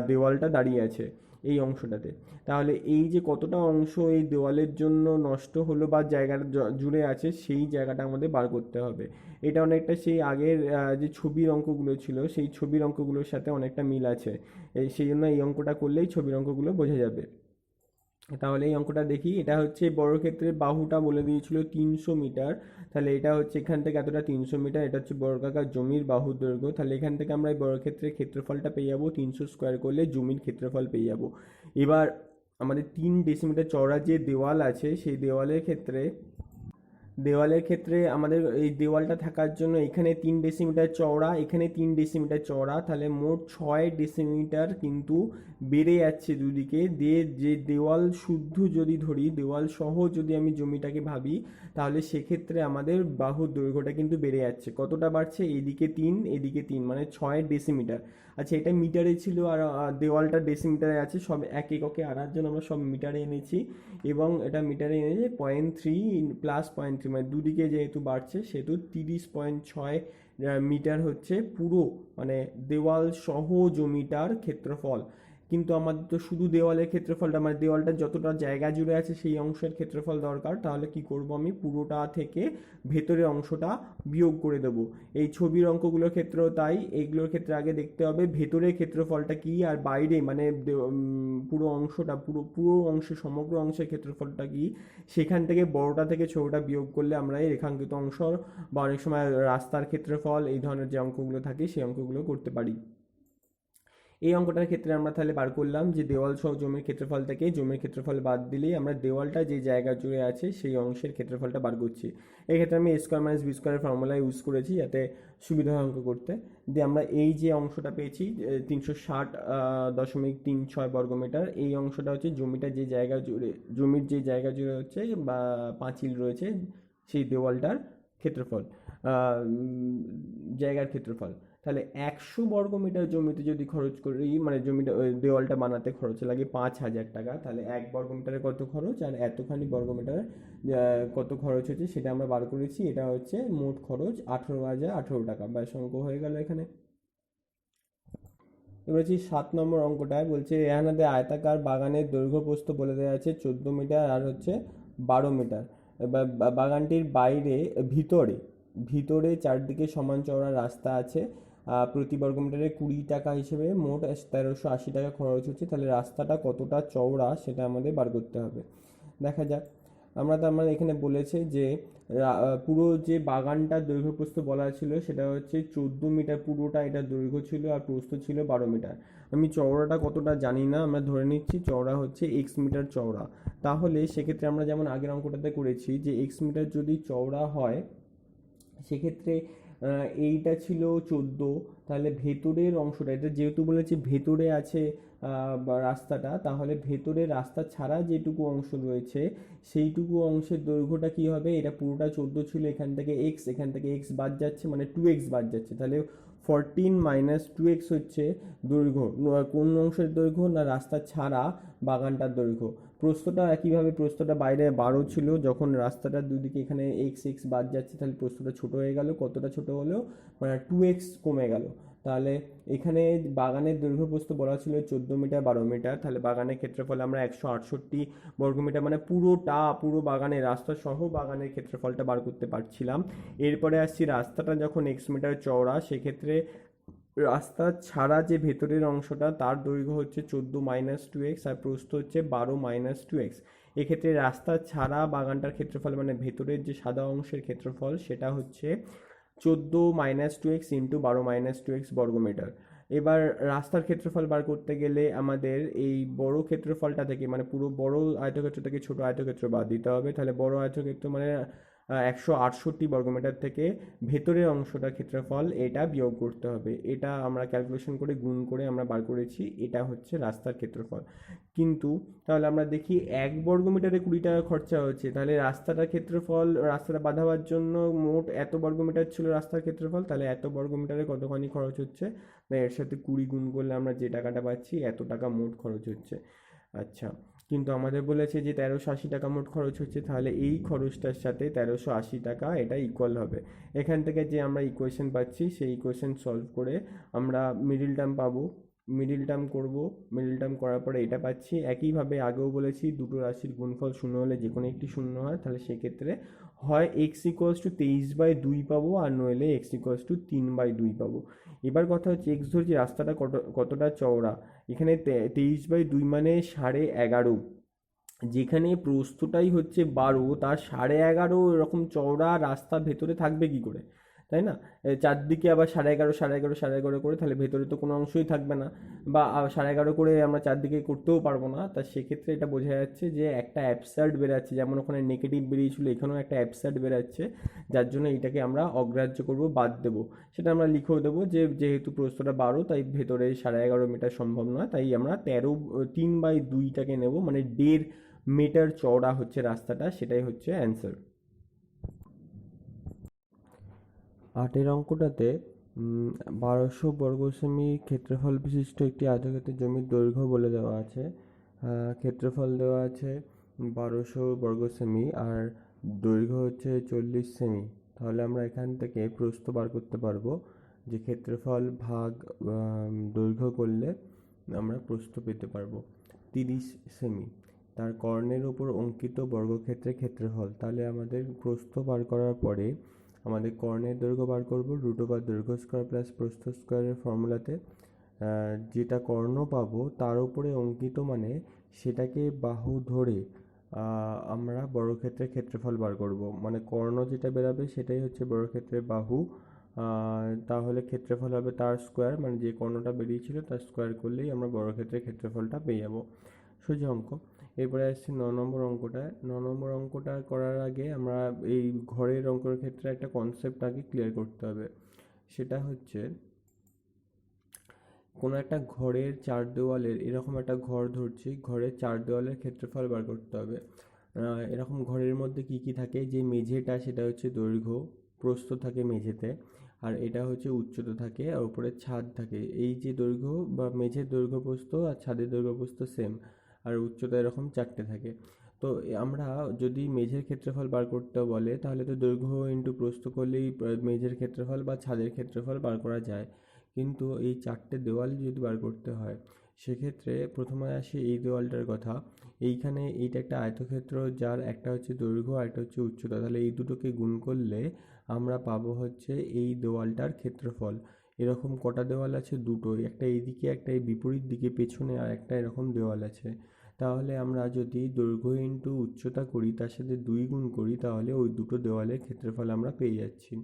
দেওয়ালটা দাঁড়িয়ে আছে এই অংশটাতে। তাহলে এই যে কতটা অংশ এই দেওয়ালের জন্য নষ্ট হলো বা জায়গাটা জুড়ে আছে সেই জায়গাটা আমাদের বার করতে হবে। এটা অনেকটা সেই আগের যে ছবির অঙ্কগুলো ছিল সেই ছবির অঙ্কগুলোর সাথে অনেকটা মিল আছে, সেই জন্য এই অঙ্কটা করলেই ছবির অঙ্কগুলো বোঝা যাবে। তাহলে এই অঙ্কটা দেখি। এটা হচ্ছে বর্গক্ষেত্রের বাহুটা বলে দিয়েছিল 300 মিটার, তাহলে এটা হচ্ছে এখান থেকে এতটা 300 মিটার, এটা হচ্ছে বর্গাকার জমির বাহুর দৈর্ঘ্য। তাহলে এখান থেকে আমরা এই বর্গক্ষেত্রের ক্ষেত্রফলটা পেয়ে যাবো, 300 স্কোয়ার করলে জমির ক্ষেত্রফল পেয়ে যাবো। এবার আমাদের 3 ডেসিমিটার চওড়া যে দেওয়াল আছে সেই দেওয়ালের ক্ষেত্রে আমাদের এই দেওয়ালটা থাকার জন্য এখানে 3 ডেসিমিটার চওড়া, এখানে 3 ডেসিমিটার চওড়া, তাহলে মোট 6 ডেসিমিটার কিন্তু বেড়ে যাচ্ছে দুদিকে দিয়ে। যে দেওয়াল শুদ্ধ যদি ধরি, দেওয়াল সহ যদি আমি জমিটাকে ভাবি, তাহলে সেক্ষেত্রে আমাদের বাহুর দৈর্ঘ্যটা কিন্তু বেড়ে যাচ্ছে। কতটা বাড়ছে, এদিকে 3 এদিকে 3 মানে 6 ডেসিমিটার। আচ্ছা, এটা মিটারে ছিল আর দেওয়ালটা ডেসিমিটারে আছে, সব এক এককে আনার জন্য আমরা সব মিটারে এনেছি, এবং এটা মিটারে এনেছে 0.3 প্লাস 0.3 মানে দুদিকে যেহেতু বাড়ছে সেহেতু 30.6 মিটার হচ্ছে পুরো মানে দেওয়াল সহ জমিটার ক্ষেত্রফল। কিন্তু আমাদের তো শুধু দেওয়ালের ক্ষেত্রফলটা মানে দেওয়ালটা যতটা জায়গা জুড়ে আছে সেই অংশের ক্ষেত্রফল দরকার। তাহলে কি করব, আমি পুরোটা থেকে ভেতরের অংশটা বিয়োগ করে দেবো। এই ছবির অঙ্কগুলোর ক্ষেত্রেও তাই, এইগুলোর ক্ষেত্রে আগে দেখতে হবে ভেতরের ক্ষেত্রফলটা কি আর বাইরে মানে পুরো অংশটা পুরো পুরো অংশে সমগ্র অংশের ক্ষেত্রফলটা কি, সেখান থেকে বড়টা থেকে ছোটটা বিয়োগ করলে আমরা এই রেখাঙ্কিত অংশ বা অনেক সময় রাস্তার ক্ষেত্রফল এই ধরনের যে অঙ্কগুলো থাকে সেই অঙ্কগুলো করতে পারি। এই অঙ্কটার ক্ষেত্রে আমরা তাহলে বার করলাম যে দেওয়াল সহ জমির ক্ষেত্রফল থেকে জমির ক্ষেত্রফল বাদ দিলেই আমরা দেওয়ালটা যে জায়গা জুড়ে আছে সেই অংশের ক্ষেত্রফলটা বার করছি। এক্ষেত্রে আমি A² - B² ফর্মুলা ইউজ করেছি যাতে সুবিধা হয় অঙ্ক করতে। দিয়ে আমরা এই যে অংশটা পেয়েছি 360.36 বর্গমিটার, এই অংশটা হচ্ছে জমিটা যে জায়গা জুড়ে জমির যে জায়গা জুড়ে হচ্ছে বা পাঁচিল রয়েছে সেই দেওয়ালটার ক্ষেত্রফল, জায়গার ক্ষেত্রফল। তাহলে 100 বর্গমিটার জমিতে যদি খরচ করি মানে জমিটা দেওয়ালটা বানাতে খরচ লাগে 5,000 টাকা, তাহলে 1 বর্গমিটারে কত খরচ আর এতখানি বর্গমিটারে কত খরচ হচ্ছে সেটা আমরা বার করেছি। এটা হচ্ছে মোট খরচ 18,018 টাকা। ব্যাস অঙ্ক হয়ে গেল এখানে। এবার হচ্ছে 7 নম্বর অঙ্কটায় বলছে রেহানাদের আয়তাকার বাগানের দৈর্ঘ্য প্রস্থ বলে দেওয়া আছে 14 মিটার আর হচ্ছে 12 মিটার। এবার বাগানটির বাইরে ভিতরে ভিতরে চারদিকে সমান চওড়া রাস্তা আছে। প্রতি বর্গমিটারে 20 টাকা হিসেবে মোট 1380 টাকা খরচ হচ্ছে। তাহলে রাস্তাটা কতটা চওড়া সেটা আমাদের বার করতে হবে। দেখা যাক। আমরা তার মানে এখানে বলেছে যে পুরো যে বাগানটার দৈর্ঘ্য প্রস্থ বলা ছিল সেটা হচ্ছে 14 মিটার, পুরোটা এটা দৈর্ঘ্য ছিল আর প্রস্থ ছিল 12 মিটার। আমি চওড়াটা কতটা জানি না, আমরা ধরে নিচ্ছি চওড়া হচ্ছে x মিটার চওড়া। তাহলে সেক্ষেত্রে আমরা যেমন আগের অঙ্কটাতে করেছি যে x মিটার যদি চওড়া হয় সেক্ষেত্রে এইটা ছিল 14, তাহলে ভেতরের অংশটা এটা যেহেতু বলেছি ভেতরে আছে বা রাস্তাটা, তাহলে ভেতরের রাস্তা ছাড়া যেটুকু অংশ রয়েছে সেইটুকু অংশের দৈর্ঘ্যটা কি হবে, এটা পুরোটা 14 ছিল, এখান থেকে x বাদ যাচ্ছে মানে 2x বাদ যাচ্ছে, তাহলে 14 - 2x হচ্ছে দৈর্ঘ্য। কোন অংশের দৈর্ঘ্য না রাস্তা ছাড়া বাগানটার দৈর্ঘ্য। প্রস্থটা একইভাবে, প্রস্থটা বাইরে 12 ছিল, যখন রাস্তাটার দুদিকে এখানে এক্স এক্স বাদ যাচ্ছে তাহলে প্রস্থটা ছোট হয়ে গেল। কতটা ছোট হলো, মানে 2x কমে গেল। তাহলে এখানে বাগানের দৈর্ঘ্য প্রস্থ বলা ছিল 14 মিটার 12 মিটার, তাহলে বাগানের ক্ষেত্রফল আমরা 168 বর্গমিটার মানে পুরো বাগানের রাস্তা সহ বাগানের ক্ষেত্রফলটা বার করতে পারছিলাম। এরপরে আসছি রাস্তাটা যখন x মিটার চওড়া, সেক্ষেত্রে রাস্তা ছাড়া যে ভেতরের অংশটা তার দৈর্ঘ্য হচ্ছে 14 - 2x আর প্রস্থ হচ্ছে 12 - 2x। এক্ষেত্রে রাস্তা ছাড়া বাগানটার ক্ষেত্রফল মানে ভেতরের যে সাদা অংশের ক্ষেত্রফল সেটা হচ্ছে 14 - 2x ইন্টু 12 - 2x বর্গমিটার। এবার রাস্তার ক্ষেত্রফল বার করতে গেলে আমাদের এই বড় ক্ষেত্রফলটা থেকে মানে পুরো বড় আয়তক্ষেত্র থেকে ছোট আয়তক্ষেত্র বাদ দিতে হবে। তাহলে বড় আয়তক্ষেত্র মানে 168 বর্গমিটার থেকে ভেতরের অংশটা ক্ষেত্রফল এটা বিয়োগ করতে হবে। এটা আমরা ক্যালকুলেশন করে গুণ করে আমরা বার করেছি, এটা হচ্ছে রাস্তার ক্ষেত্রফল। কিন্তু তাহলে আমরা দেখি 1 বর্গমিটারে 20 টাকা খরচা হচ্ছে, তাহলে রাস্তাটার ক্ষেত্রফল রাস্তাটা বাঁধাবার জন্য মোট এত বর্গমিটার ছিল রাস্তার ক্ষেত্রফল, তাহলে এত বর্গমিটারে কতখানি খরচ হচ্ছে না এর সাথে 20 গুণ করলে আমরা যে টাকাটা পাচ্ছি এত টাকা মোট খরচ হচ্ছে। আচ্ছা, কিন্তু আমাদের বলেছে যে 1380 টাকা মোট খরচ হচ্ছে, তাহলে এই খরচটার সাথে 1380 টাকা এটা ইকুয়াল হবে। এখান থেকে যে আমরা ইকুয়েশন পাচ্ছি সেই ইকুয়েশন সলভ করে আমরা মিডিল টার্ম পাবো, মিডিল টার্ম করব, মিডিল টার্ম করার পরে এটা পাচ্ছি। একইভাবে আগেও বলেছি দুটো রাশির গুণফল শূন্য হলে যে কোনো একটি শূন্য হয়, তাহলে সেক্ষেত্রে হয় x = 23/2 পাবো আর নইলে x = 3/2 পাবো। এবার কথা হচ্ছে এক্স ধরছি রাস্তাটা কতটা চওড়া, এখানে 23/2 মানে 11.5, যেখানে প্রস্থটাই হচ্ছে 12 তার 11.5 এরকম চওড়া রাস্তা ভেতরে থাকবে কি করে, তাই না? চারদিকে আবার 11.5 11.5 11.5 করে, তাহলে ভেতরে তো কোনো অংশই থাকবে না, বা 11.5 করে আমরা চারদিকে করতেও পারবো না। তা সেক্ষেত্রে এটা বোঝা যাচ্ছে যে একটা অ্যাবসার্ড বেরাচ্ছে, যেমন ওখানে নেগেটিভ বেরিয়েছিল এখানেও একটা অ্যাবসার্ড বেরাচ্ছে, যার জন্য এটাকে আমরা অগ্রাহ্য করব, বাদ দেবো। সেটা আমরা লিখেও দেবো যে যেহেতু প্রস্থটা 12 তাই ভেতরে 11.5 মিটার সম্ভব নয়, তাই আমরা 3/2টাকে নেব, মানে 1.5 মিটার চওড়া হচ্ছে রাস্তাটা, সেটাই হচ্ছে অ্যান্সার। 8 অঙ্কটাতে 1200 বর্গ সেমি ক্ষেত্রফল বিশিষ্ট একটি আয়তক্ষেত্রের জমির দৈর্ঘ্য বলে দেওয়া আছে। ক্ষেত্রফল দেওয়া আছে 1200 বর্গ সেমি আর দৈর্ঘ্য হচ্ছে 40 সেমি। তাহলে আমরা এখান থেকে প্রস্থ বার করতে পারবো যে ক্ষেত্রফল ভাগ দৈর্ঘ্য করলে আমরা প্রস্থ পেতে পারবো। 30 সেমি। তার কর্ণের ওপর অঙ্কিত বর্গক্ষেত্রের ক্ষেত্রফল। তাহলে আমাদের প্রস্থ বার করার পরে আমাদের কর্ণের দৈর্ঘ্য বার করব √/, দৈর্ঘ্য স্কয়ার প্লাস প্রস্থ স্কয়ারের ফর্মুলাতে। যেটা কর্ণ পাবো তার উপরে অঙ্কিত মানে সেটাকে বাহু ধরে আমরা বর্গক্ষেত্রের ক্ষেত্রফল বার করব। মানে কর্ণ যেটা বেরাবে সেটাই হচ্ছে বর্গক্ষেত্রের বাহু। তাহলে ক্ষেত্রফল হবে তার স্কোয়ার, মানে যে কর্ণটা বেরিয়েছিল তার স্কোয়ার করলেই আমরা বর্গক্ষেত্রের ক্ষেত্রফলটা পেয়ে যাব। সোজা অঙ্ক। এরপরে আসছি 9 নম্বর অঙ্কটা। 9 নম্বর অঙ্কটা করার আগে আমরা এই ঘরের অঙ্কের ক্ষেত্রে একটা কনসেপ্ট আগে ক্লিয়ার করতে হবে। সেটা হচ্ছে কোনো একটা ঘরের চার দেওয়ালের, এরকম একটা ঘর ধরছি, ঘরের চার দেওয়ালের ক্ষেত্রফল বার করতে হবে। এরকম ঘরের মধ্যে কি কি থাকে, যে মেঝেটা সেটা হচ্ছে দৈর্ঘ্য, প্রস্থ থাকে মেঝেতে, আর এটা হচ্ছে উচ্চতা থাকে, আর উপরে ছাদ থাকে। এই যে দৈর্ঘ্য বা মেঝের দৈর্ঘ্য প্রস্থ আর ছাদের দৈর্ঘ্য প্রস্থ সেম, আর উচ্চতা এরকম চারটে থাকে। তো আমরা যদি মেঝের ক্ষেত্রফল বার করতে বলে তাহলে তো দৈর্ঘ্য ইন্টু প্রস্থ করলেই মেঝের ক্ষেত্রফল বা ছাদের ক্ষেত্রফল বার করা যায়। কিন্তু এই চারটে দেওয়াল যদি বার করতে হয় সেক্ষেত্রে প্রথমে আসে এই দেওয়ালটার কথা। এইখানে এইটা একটা আয়তক্ষেত্র, যার একটা হচ্ছে দৈর্ঘ্য আর একটা হচ্ছে উচ্চতা। তাহলে এই দুটোকে গুণ করলে আমরা পাবো হচ্ছে এই দেওয়ালটার ক্ষেত্রফল। এরকম কটা দেওয়াল আছে? দুটো, একটা এইদিকে একটা এই বিপরীত দিকে পেছনে, আর একটা এরকম দেওয়াল আছে। তাহলে আমরা যদি দৈর্ঘ্য ইন্টু উচ্চতা করি, তার সাথে 2 গুণ করি, তাহলে ওই দুটো দেওয়ালের ক্ষেত্রফল আমরা পেয়ে যাচ্ছি।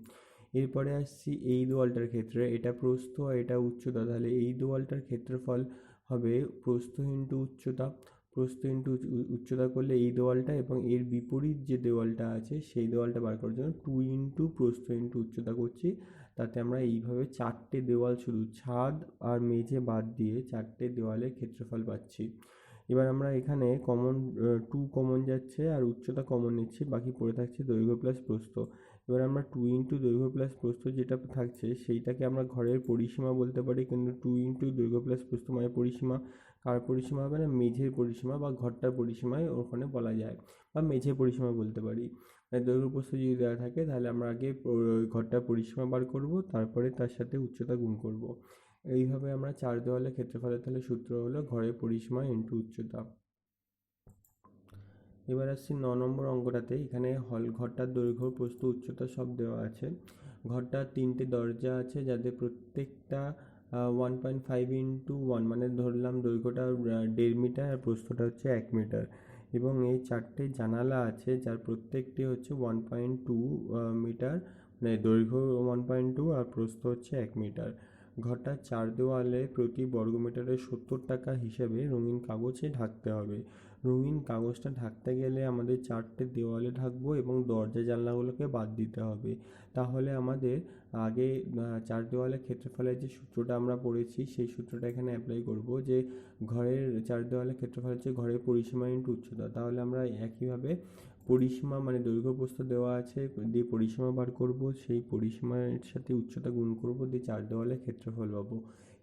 এরপরে আসছি এই দেওয়ালটার ক্ষেত্রে, এটা প্রস্থ আর এটা উচ্চতা। তাহলে এই দেওয়ালটার ক্ষেত্রফল হবে প্রস্থ ইন্টু উচ্চতা। প্রস্থ ইন্টু উচ্চতা করলে এই দেওয়ালটা, এবং এর বিপরীত যে দেওয়ালটা আছে সেই দেওয়ালটা বার করার জন্য 2 ইন্টু প্রস্থ ইন্টু উচ্চতা করছি। তাতে আমরা এইভাবে চারটে দেওয়াল, শুধু ছাদ আর মেঝে বাদ দিয়ে চারটে দেওয়ালের ক্ষেত্রফল পাচ্ছি। এবার আমরা এখানে কমন 2 কমন যাচ্ছে আর উচ্চতা কমন নিচ্ছি, বাকি পড়ে থাকছে দৈর্ঘ্য প্লাস প্রস্থ। এবার আমরা 2 ইন্টু দৈর্ঘ্য প্লাস প্রস্থ যেটা থাকছে সেইটাকে আমরা ঘরের পরিসীমা বলতে পারি, কিন্তু 2 ইন্টু দৈর্ঘ্য প্লাস প্রস্থ মানে পরিসীমা। কার পরিসীমা হবে না? মেঝের পরিসীমা বা ঘরটার পরিসীমায় ওখানে বলা যায়, বা মেঝের পরিসীমা বলতে পারি। মানে দৈর্ঘ্য প্রস্থ যদি দেওয়া থাকে তাহলে আমরা আগে ঘরটার পরিসীমা বার করব, তারপরে তার সাথে উচ্চতা গুণ করব। এইভাবে আমরা চার দেওয়ালের ক্ষেত্রফলের তাহলে সূত্র হলো ঘরের পরিসীমা ইন্টু উচ্চতা। এবার আসছি 9 নম্বর অঙ্কটাতে। এখানে ঘরটার দৈর্ঘ্য, প্রস্থ, উচ্চতা সব দেওয়া আছে। ঘরটার 3টে দরজা আছে, যাদের প্রত্যেকটা 1.5 ইন্টু 1, মানে ধরলাম দৈর্ঘ্যটা 1.5 মিটার আর প্রস্থটা হচ্ছে 1 মিটার। এবং এই চারটে জানালা আছে, যার প্রত্যেকটি হচ্ছে 1.2 মিটার, মানে দৈর্ঘ্য 1.2 আর প্রস্থ হচ্ছে 1 মিটার। ঘরটার চার দেওয়ালে প্রতি বর্গমিটারে 70 টাকা হিসেবে রঙিন কাগজে ঢাকতে হবে। রঙিন কাগজটা ঢাকতে গেলে আমাদের চারটে দেওয়ালে ঢাকবো এবং দরজা জানলাগুলোকে বাদ দিতে হবে। তাহলে আমাদের আগে চার দেওয়ালের ক্ষেত্রফলের যে সূত্রটা আমরা পড়েছি সেই সূত্রটা এখানে অ্যাপ্লাই করব, যে ঘরের চার দেওয়ালের ক্ষেত্রফল হচ্ছে ঘরের পরিসীমা ইন্টু উচ্চতা। তাহলে আমরা একইভাবে পরিসীমা মানে দৈর্ঘ্য প্রস্থ দেওয়া আছে, দিয়ে পরিসীমা বার করব, সেই পরিসীমার সাথে উচ্চতা গুণ করব, দিয়ে চার দেওয়ালের ক্ষেত্রফল পাবো।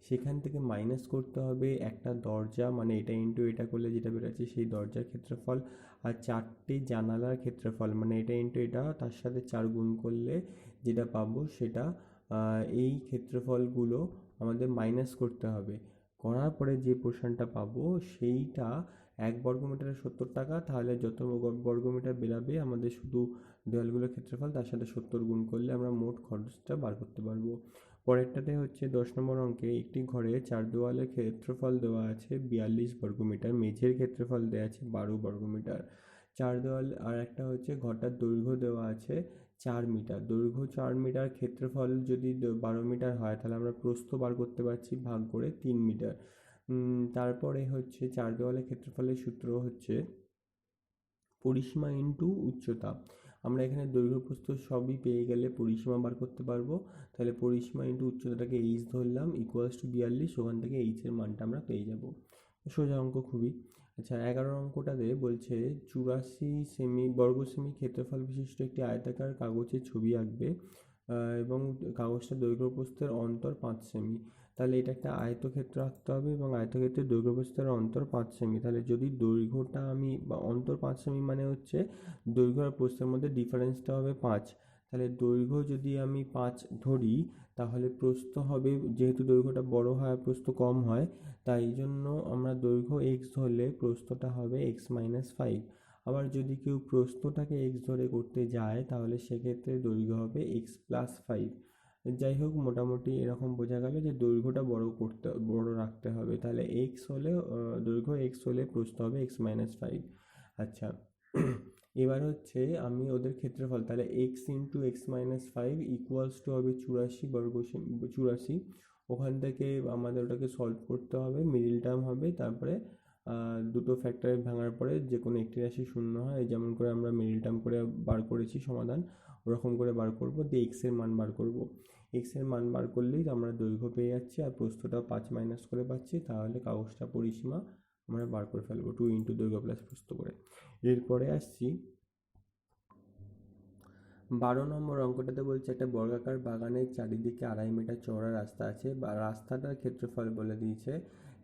সেখান থেকে মাইনাস করতে হবে একটা দরজা, মানে এটা ইন্টু এটা করলে যেটা বেরোচ্ছে সেই দরজার ক্ষেত্রফল, আর চারটে জানালার ক্ষেত্রফল, মানে এটা ইন্টু এটা তার সাথে 4 গুণ করলে যেটা পাবো সেটা। এই ক্ষেত্রফলগুলো আমাদের মাইনাস করতে হবে। করার পরে যে পোর্শনটা পাবো সেইটা 1 বর্গমিটারে 70 টাকা। তাহলে যত বর্গমিটার বেরাবে আমাদের শুধু দেওয়ালগুলোর ক্ষেত্রফল, তার সাথে 70 গুণ করলে আমরা মোট খরচটা বার করতে পারবো। পরেরটাতে হচ্ছে 10 নম্বর অঙ্কে, একটি ঘরে চার দেওয়ালের ক্ষেত্রফল দেওয়া আছে 42 বর্গমিটার, মেঝের ক্ষেত্রফল দেওয়া আছে 12 বর্গমিটার। চার দেওয়াল, আর একটা হচ্ছে ঘরটার দৈর্ঘ্য দেওয়া আছে 4 মিটার। দৈর্ঘ্য 4 মিটার, ক্ষেত্রফল যদি 12 মিটার হয় তাহলে আমরা প্রস্থ বার করতে পারছি ভাগ করে 3 মিটার। তারপরে হচ্ছে চার দেওয়ালের ক্ষেত্রফলের সূত্র হচ্ছে পরিসীমা ইন্টু উচ্চতা। আমরা এখানে দৈর্ঘ্য প্রস্থ সবই পেয়ে গেলে পরিসীমা বার করতে পারবো। তাহলে পরিসীমা ইন্টু উচ্চতাটাকে এইচ ধরলাম, ইকুয়ালস টু 42, ওখান থেকে এইচের মানটা আমরা পেয়ে যাব। সোজা অঙ্ক খুবই। আচ্ছা, 11 অঙ্কটাতে বলছে 84 বর্গ সেমি ক্ষেত্রফল বিশিষ্ট একটি আয়তাকার কাগজের ছবি আঁকবে, এবং কাগজটার দৈর্ঘ্য প্রস্থের অন্তর 5 সেমি। তাহলে এটা একটা আয়তক্ষেত্র আঁকতে হবে এবং আয়তক্ষেত্রের দৈর্ঘ্য প্রস্থের অন্তর 5 সেমি। তাহলে যদি দৈর্ঘ্যটা আমি, বা অন্তর 5 সেমি মানে হচ্ছে দৈর্ঘ্য আর প্রস্থের মধ্যে ডিফারেন্সটা হবে 5। তাহলে দৈর্ঘ্য যদি আমি 5 ধরি তাহলে প্রস্থ হবে, যেহেতু দৈর্ঘ্যটা বড় হয় আর প্রস্থ কম হয়, তাই জন্য আমরা দৈর্ঘ্য x ধরলে প্রস্থটা হবে x-5। আবার যদি কেউ প্রস্থটাকে x ধরে করতে যায় তাহলে সেক্ষেত্রে দৈর্ঘ্য হবে x+5। যাই হোক, মোটামুটি এরকম বোঝা গেল যে দৈর্ঘ্যটা বড় রাখতে হবে। তাহলে দৈর্ঘ্য x হলে প্রস্থ হবে x-5। আচ্ছা, এবার হচ্ছে আমি ওদের ক্ষেত্রফল, তাহলে x×x-5 ইকুয়ালস টু হবে 84। ওখান থেকে আমাদের ওটাকে সলভ করতে হবে, মিডিল টার্ম হবে, তারপরে দুটো ফ্যাক্টরে ভাঙার পরে যে কোনো একটি রাশি শূন্য হয়, যেমন করে আমরা মিডিল টার্ম করে বার করেছি সমাধান, ওরকম করে বার করব, দিয়ে এক্সের মান বার করব। এক্সের মান বার করলেই আমরা দৈর্ঘ্য পেয়ে যাচ্ছি আর প্রস্থটা 5 মাইনাস করে পাচ্ছি, তাহলে কাগজটা পরিসীমা আমরা বার করে ফেলবো 2 দৈর্ঘ্য প্লাস প্রস্থ করে। এরপরে আসছি 12 নম্বর অঙ্কটাতে বলছে একটা বর্গাকার বাগানের চারিদিকে 2.5 মিটার চওড়া রাস্তা আছে, বা রাস্তাটার ক্ষেত্রফল বলে দিয়েছে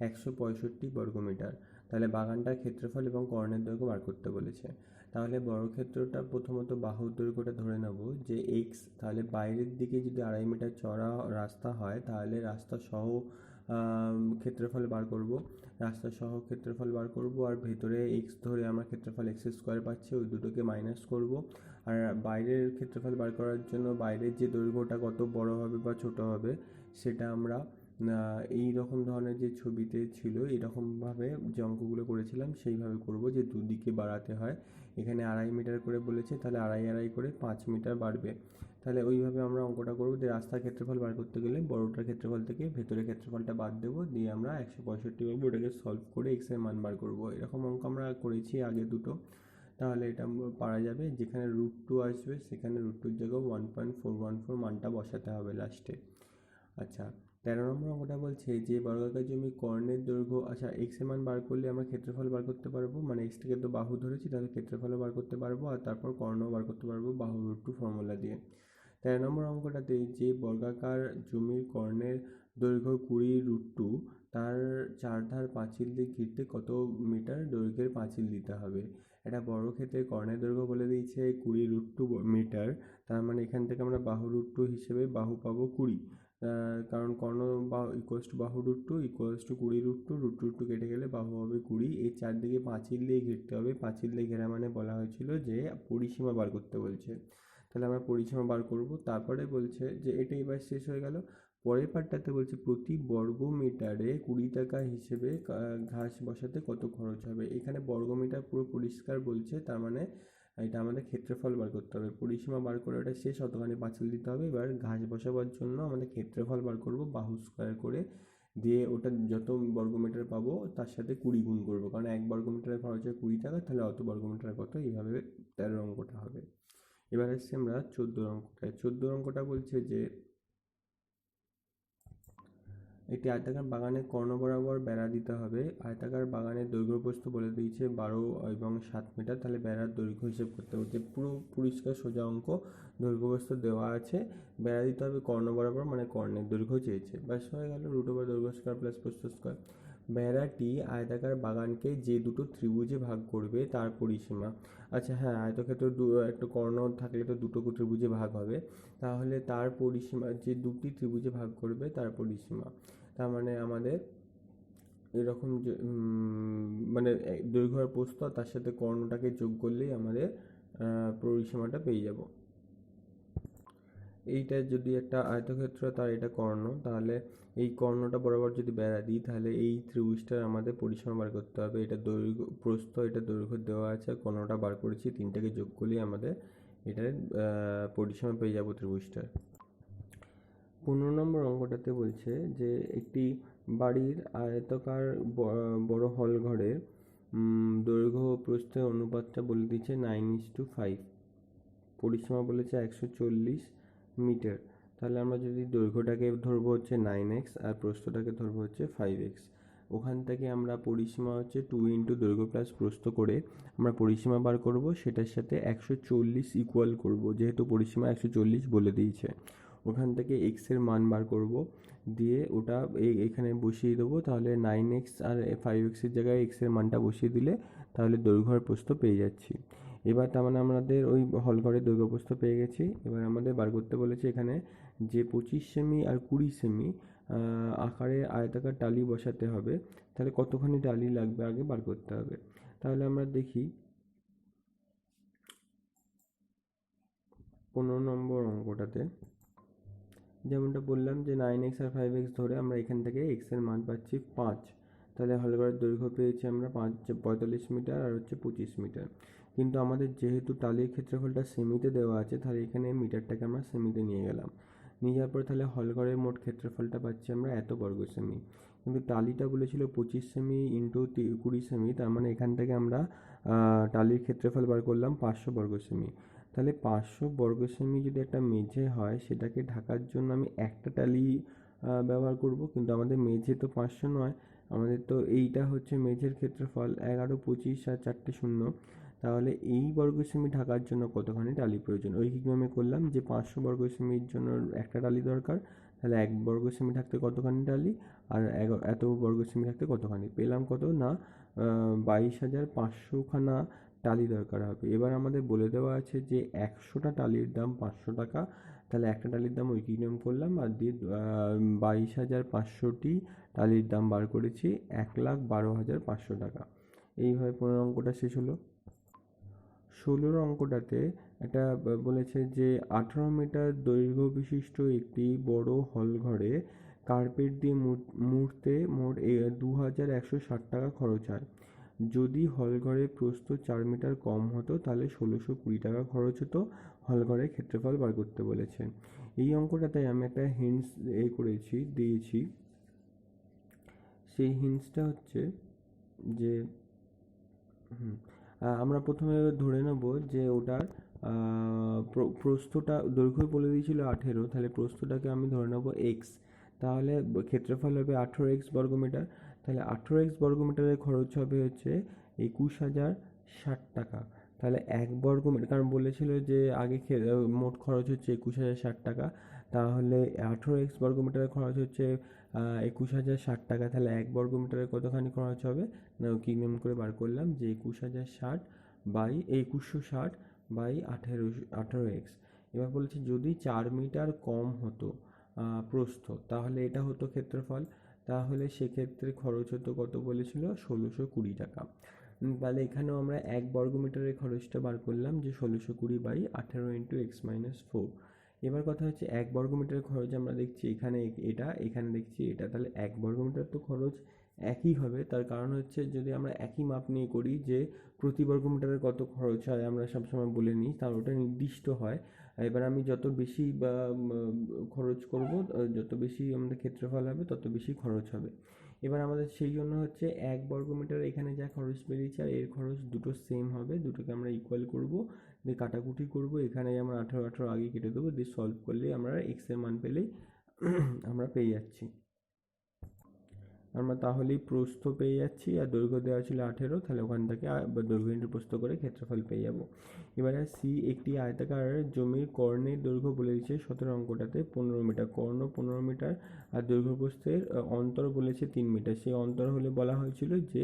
165 বর্গমিটার। তাহলে বাগানটার ক্ষেত্রফল এবং কর্ণের দৈর্ঘ্য বার করতে বলেছে। তাহলে বর্গক্ষেত্রটা প্রথমত বাহুর দৈর্ঘ্যটা ধরে নেব যে এক্স, তাহলে বাইরের দিকে যদি 2.5 মিটার চওড়া রাস্তা হয় তাহলে রাস্তা সহ ক্ষেত্রফল বার করব, রাস্তা সহ ক্ষেত্রফল বার করব, আর ভেতরে এক্স ধরে আমরা ক্ষেত্রফল x² পাচ্ছি, ওই দুটোকে মাইনাস করব। আর বাইরের ক্ষেত্রফল বার করার জন্য বাইরের যে দৈর্ঘ্যটা কত বড় হবে বা ছোট হবে সেটা আমরা এই রকম ধরনের যে ছবিতে ছিল এরকমভাবে যে অঙ্কগুলো করেছিলাম সেইভাবে করব, যে দুদিকে বাড়াতে হয়। এখানে 2.5 মিটার করে বলেছে, তাহলে 2.5 করে 5 মিটার বাড়বে। তাহলে ওইভাবে আমরা অঙ্কটা করবো, যে রাস্তার ক্ষেত্রফল বার করতে গেলে বড়টার ক্ষেত্রফল থেকে ভেতরের ক্ষেত্রফলটা বাদ দেবো, দিয়ে আমরা 165 পাবো, ওটাকে সলভ করে এক্সের মান বার করবো। এরকম অঙ্ক আমরা করেছি আগে দুটো, তাহলে এটা পারা যাবে। যেখানে √2 আসবে সেখানে √2-র জায়গায় 1.414 মানটা বসাতে হবে লাস্টে। আচ্ছা, 13 নম্বর অঙ্কটা বলছে যে বর্গাকার জমি কর্ণের দৈর্ঘ্য, আচ্ছা এক্স এর মান বার করলে আমরা ক্ষেত্রফল বার করতে পারবো, মানে এক্স থেকে তো বাহু ধরেছি তাহলে ক্ষেত্রফলও বার করতে পারবো, আর তারপর কর্ণও বার করতে পারবো বাহু √2 ফর্মুলা দিয়ে। 13 নম্বর অঙ্কটাতে যে বর্গাকার জমির কর্ণের দৈর্ঘ্য 20 √2, তার চারধার পাঁচিল দিয়ে ঘিরতে কত মিটার দৈর্ঘ্যের পাঁচিল দিতে হবে। একটা বর্গক্ষেত্রের কর্ণের দৈর্ঘ্য বলে দিয়েছে 20 √2 মিটার, তার মানে এখান থেকে আমরা বাহু √2 হিসেবে বাহু পাবো 20, কারণ কর্ণ ইকুয়ালস টু বাহু √2 ইকুয়ালস টু 20 √2 কেটে গেলে বাহু হবে 20। এই চারদিকে পাঁচিল দিয়ে ঘিরতে হবে, পাঁচিল দিয়ে ঘেরা মানে বলা হয়েছিল যে পরিসীমা বার করতে বলছে। তাহলে আমরা পরিসীমা বার করব, তারপরে বলছে যে এটা এবার শেষ হয়ে গেল। পরের পার্টটাতে বলছে প্রতি বর্গ মিটারে 20 টাকা হিসেবে ঘাস বসাতে কত খরচ হবে। এখানে বর্গ মিটার পুরো পরিষ্কার বলছে, তার মানে এটা আমাদের ক্ষেত্রফল বার করতে হবে। পরিসীমা বার করে ওটা শেষ, অতখানি পাঁচিল দিতে হবে। এবার ঘাস বসাবার জন্য আমাদের ক্ষেত্রফল বার করব বাহু স্কোয়ার করে, দিয়ে ওটা যত বর্গমিটার পাবো তার সাথে 20 গুণ করবো, কারণ 1 বর্গমিটারের খরচ হয় 20 টাকা, তাহলে অত বর্গমিটার কত, এইভাবে 13 অঙ্কটা হবে। এবার আসছি আমরা 14 অঙ্কটায়। 14 অঙ্কটা বলছে যে একটি আয়তাকার বাগানের কর্ণ বরাবর বেড়া দিতে হবে। আয়তাকার বাগানের দৈর্ঘ্য প্রস্থ বলে দিয়েছে 12 এবং 7 মিটার। তাহলে বেড়ার দৈর্ঘ্য হিসেব করতে হচ্ছে, পুরো পরিষ্কার সোজা অঙ্ক, দৈর্ঘ্য প্রস্থ দেওয়া আছে, বেড়া দিতে হবে কর্ণ বরাবর, মানে কর্ণের দৈর্ঘ্য চেয়েছে। ব্যাস হয়ে গেল, √/, দৈর্ঘ্য স্কোয়ার প্লাস প্রস্থ স্কোয়ার। বেড়াটি আয়তাকার বাগানকে যে দুটো ত্রিভুজে ভাগ করবে তার পরিসীমা। আচ্ছা হ্যাঁ, আয়তক্ষেত্র একটা কর্ণ থাকলে তো দুটো ত্রিভুজে ভাগ হবে, তাহলে তার পরিসীমা যে দুটি ত্রিভুজে ভাগ করবে তার পরিসীমা। তার মানে আমাদের এরকম যে মানে দৈর্ঘ্য আর প্রস্থ তার সাথে কর্ণটাকে যোগ করলেই আমাদের পরিসীমাটা পেয়ে যাব। এইটা যদি একটা আয়তক্ষেত্র তার এটা কর্ণ, তাহলে এই কর্ণটা বরাবর যদি বেড়া দিই তাহলে এই ত্রিভুজটার আমাদের পরিসীমা বার করতে হবে। এটা দৈর্ঘ্য প্রস্থ, এটা দৈর্ঘ্য দেওয়া আছে, কর্ণটা বার করেছি, তিনটাকে যোগ করলেই আমাদের এটার পরিসীমা পেয়ে যাব ত্রিভুজটার। 15 নম্বর অঙ্কটাতে বলছে যে একটি বাড়ির আয়তাকার বড় হল ঘরের দৈর্ঘ্য ও প্রস্থের অনুপাতটা বলে দিচ্ছে 9:5, পরিসীমা বলেছে 140 মিটার। তাহলে আমরা যদি দৈর্ঘ্যটাকে ধরবো হচ্ছে 9x আর প্রস্থটাকে ধরবো হচ্ছে 5x, ওখান থেকে আমরা পরিসীমা হচ্ছে 2 দৈর্ঘ্য প্লাস প্রস্থ করে আমরা পরিসীমা বার করব, সেটার সাথে 140 ইকুয়াল করব, যেহেতু পরিসীমা 140 বলে দিয়েছে। ওখান থেকে x এর মান বার করব, দিয়ে ওটা এখানে বসিয়ে দেবো, তাহলে 9x আর 5x এর জায়গায় x এর মানটা বসিয়ে দিলে তাহলে দৈর্ঘ্য আর প্রস্থ পেয়ে যাচ্ছি। এবার তার মানে আমাদের ওই হল ঘরের দৈর্ঘ্য পেয়ে গেছি। এবার আমাদের বার করতে বলেছে এখানে যে 25 সেমি আর 20 সেমি আকারের আয়তাকার টালি বসাতে হবে। তাহলে কতখানি টালি লাগবে আগে বার করতে হবে। তাহলে আমরা দেখি 15 নম্বর অঙ্কটাতে যেমনটা বললাম যে 9x আর 5x ধরে আমরা এখান থেকে x এর মান পাচ্ছি 5। তাহলে হলঘরের দৈর্ঘ্য পেয়েছি আমরা 45 মিটার আর হচ্ছে 25 মিটার। কিন্তু আমাদের যেহেতু টালির ক্ষেত্রফলটা সেমিতে দেওয়া আছে, তাহলে এখানে মিটারটাকে আমরা সেমিতে নিয়ে গেলাম। নিয়ে যাওয়ার পরে তাহলে হলঘরের মোট ক্ষেত্রফলটা পাচ্ছি আমরা এত বর্গ সেমি। কিন্তু টালিটা বলেছিল 25 সেমি ইন্টু 20 সেমি, তার মানে এখান থেকে আমরা টালির ক্ষেত্রফল বার করলাম 500 বর্গ সেমি। তাহলে 500 বর্গ সেমি যদি একটা মেঝে হয়, সেটাকে ঢাকার জন্য আমি একটা টালি ব্যবহার করব। কিন্তু আমাদের মেঝে তো 500 নয়, আমাদের তো এইটা হচ্ছে মেঝের ক্ষেত্রফল 11, 25 আর 4টে শূন্য। তাহলে এই বর্গ সেমি ঢাকার জন্য কতখানি টালি প্রয়োজন? ঐকিকভাবে করলাম যে 500 বর্গ সেমির জন্য একটা টালি দরকার, তাহলে 1 বর্গ সেমি থাকতে কতখানি টালি, আর এত বর্গ সেমি থাকতে কতখানি, পেলাম কত না 22,500 খানা টালি দরকার হবে। এবার আমাদের বলে দেওয়া আছে যে 100টা টালির দাম 500 টাকা। তাহলে একটা টালির দাম ঐকিক নিয়ম করলাম আর দিয়ে 22,500টি টালির দাম বার করেছি 1,12,500 টাকা। এইভাবে 15 অঙ্কটা শেষ হলো। 16 অঙ্কটাতে একটা বলেছে যে 18 মিটার দৈর্ঘ্য বিশিষ্ট একটি বড় হল ঘরে কার্পেট দিয়ে মুড়তে মোট 2,160 টাকা খরচ হয়। যদি হলঘরের প্রস্থ 4 মিটার কম হতো তাহলে 1,620 টাকা খরচ হতো। হলঘরের ক্ষেত্রফল বার করতে বলেছে। এই অঙ্কটাতে আমি একটা হিন্টস দিয়েছি। সেই হিন্টসটা হচ্ছে যে আমরা প্রথমে ধরে নেব যে ওটার প্রস্থটা, দৈর্ঘ্য বলে দিয়েছিল 18, তাহলে প্রস্থটাকে আমি ধরে নেব এক্স। তাহলে ক্ষেত্রফল হবে 18x বর্গমিটার। তাহলে 18x বর্গমিটারের খরচ হবে হচ্ছে 21,060 টাকা। তাহলে 1 বর্গমিটার, কারণ বলেছিল যে আগে মোট খরচ হচ্ছে 21,060 টাকা, তাহলে 18x বর্গমিটারের খরচ হচ্ছে 21,060 টাকা। তাহলে 1 বর্গমিটারে কতখানি খরচ হবে না, কি নিয়ম করে বার করলাম যে 21,060 বাই 2160 বাই 18x। এবার বলেছে যদি 4 মিটার কম হতো প্রস্থ, তাহলে এটা হতো ক্ষেত্রফল। তাহলে সেক্ষেত্রে খরচ হতো কত বলেছিল, 1,620 টাকা। তাহলে এখানেও আমরা 1 বর্গমিটারের খরচটা বার করলাম যে 1,620 বাই 18 ইন্টু এক্স মাইনাস 4। এবার কথা হচ্ছে 1 বর্গমিটারের খরচ আমরা দেখছি এখানে এটা, এখানে দেখছি এটা, তাহলে 1 বর্গমিটার তো খরচ একই হবে। তার কারণ হচ্ছে যদি আমরা একই মাপ নিয়ে করি যে প্রতি বর্গমিটারে কত খরচ হয় আমরা সবসময় বলে নিই, তাহলে ওটা নির্দিষ্ট হয়। এবার আমি যত বেশি খরচ করব, যত বেশি আমাদের ক্ষেত্রফল হবে তত বেশি খরচ হবে। এবার আমাদের সেই জন্য হচ্ছে 1 বর্গমিটার এখানে যা খরচ বেরিয়েছে আর এর খরচ দুটো সেম হবে, দুটোকে আমরা ইকুয়াল করব, দিয়ে কাটাকুটি করব। এখানে আমরা 18 আগে কেটে দেবো, দিয়ে সলভ করলেই আমরা এক্স এর মান পেলেই আমরা পেয়ে যাচ্ছি। আমরা তাহলেই প্রস্থ পেয়ে যাচ্ছি, আর দৈর্ঘ্য দেওয়া ছিল 18, তাহলে ওখান থেকে দৈর্ঘ্য ইন্টু প্রস্থ করে ক্ষেত্রফল পেয়ে যাব। এবারে সি একটি আয়তাকার জমির কর্ণের দৈর্ঘ্য বলে দিচ্ছে 17 অঙ্কটাতে 15 মিটার, কর্ণ 15 মিটার আর দৈর্ঘ্য প্রস্থের অন্তর বলেছে 3 মিটার। সেই অন্তর হলে বলা হয়েছিল যে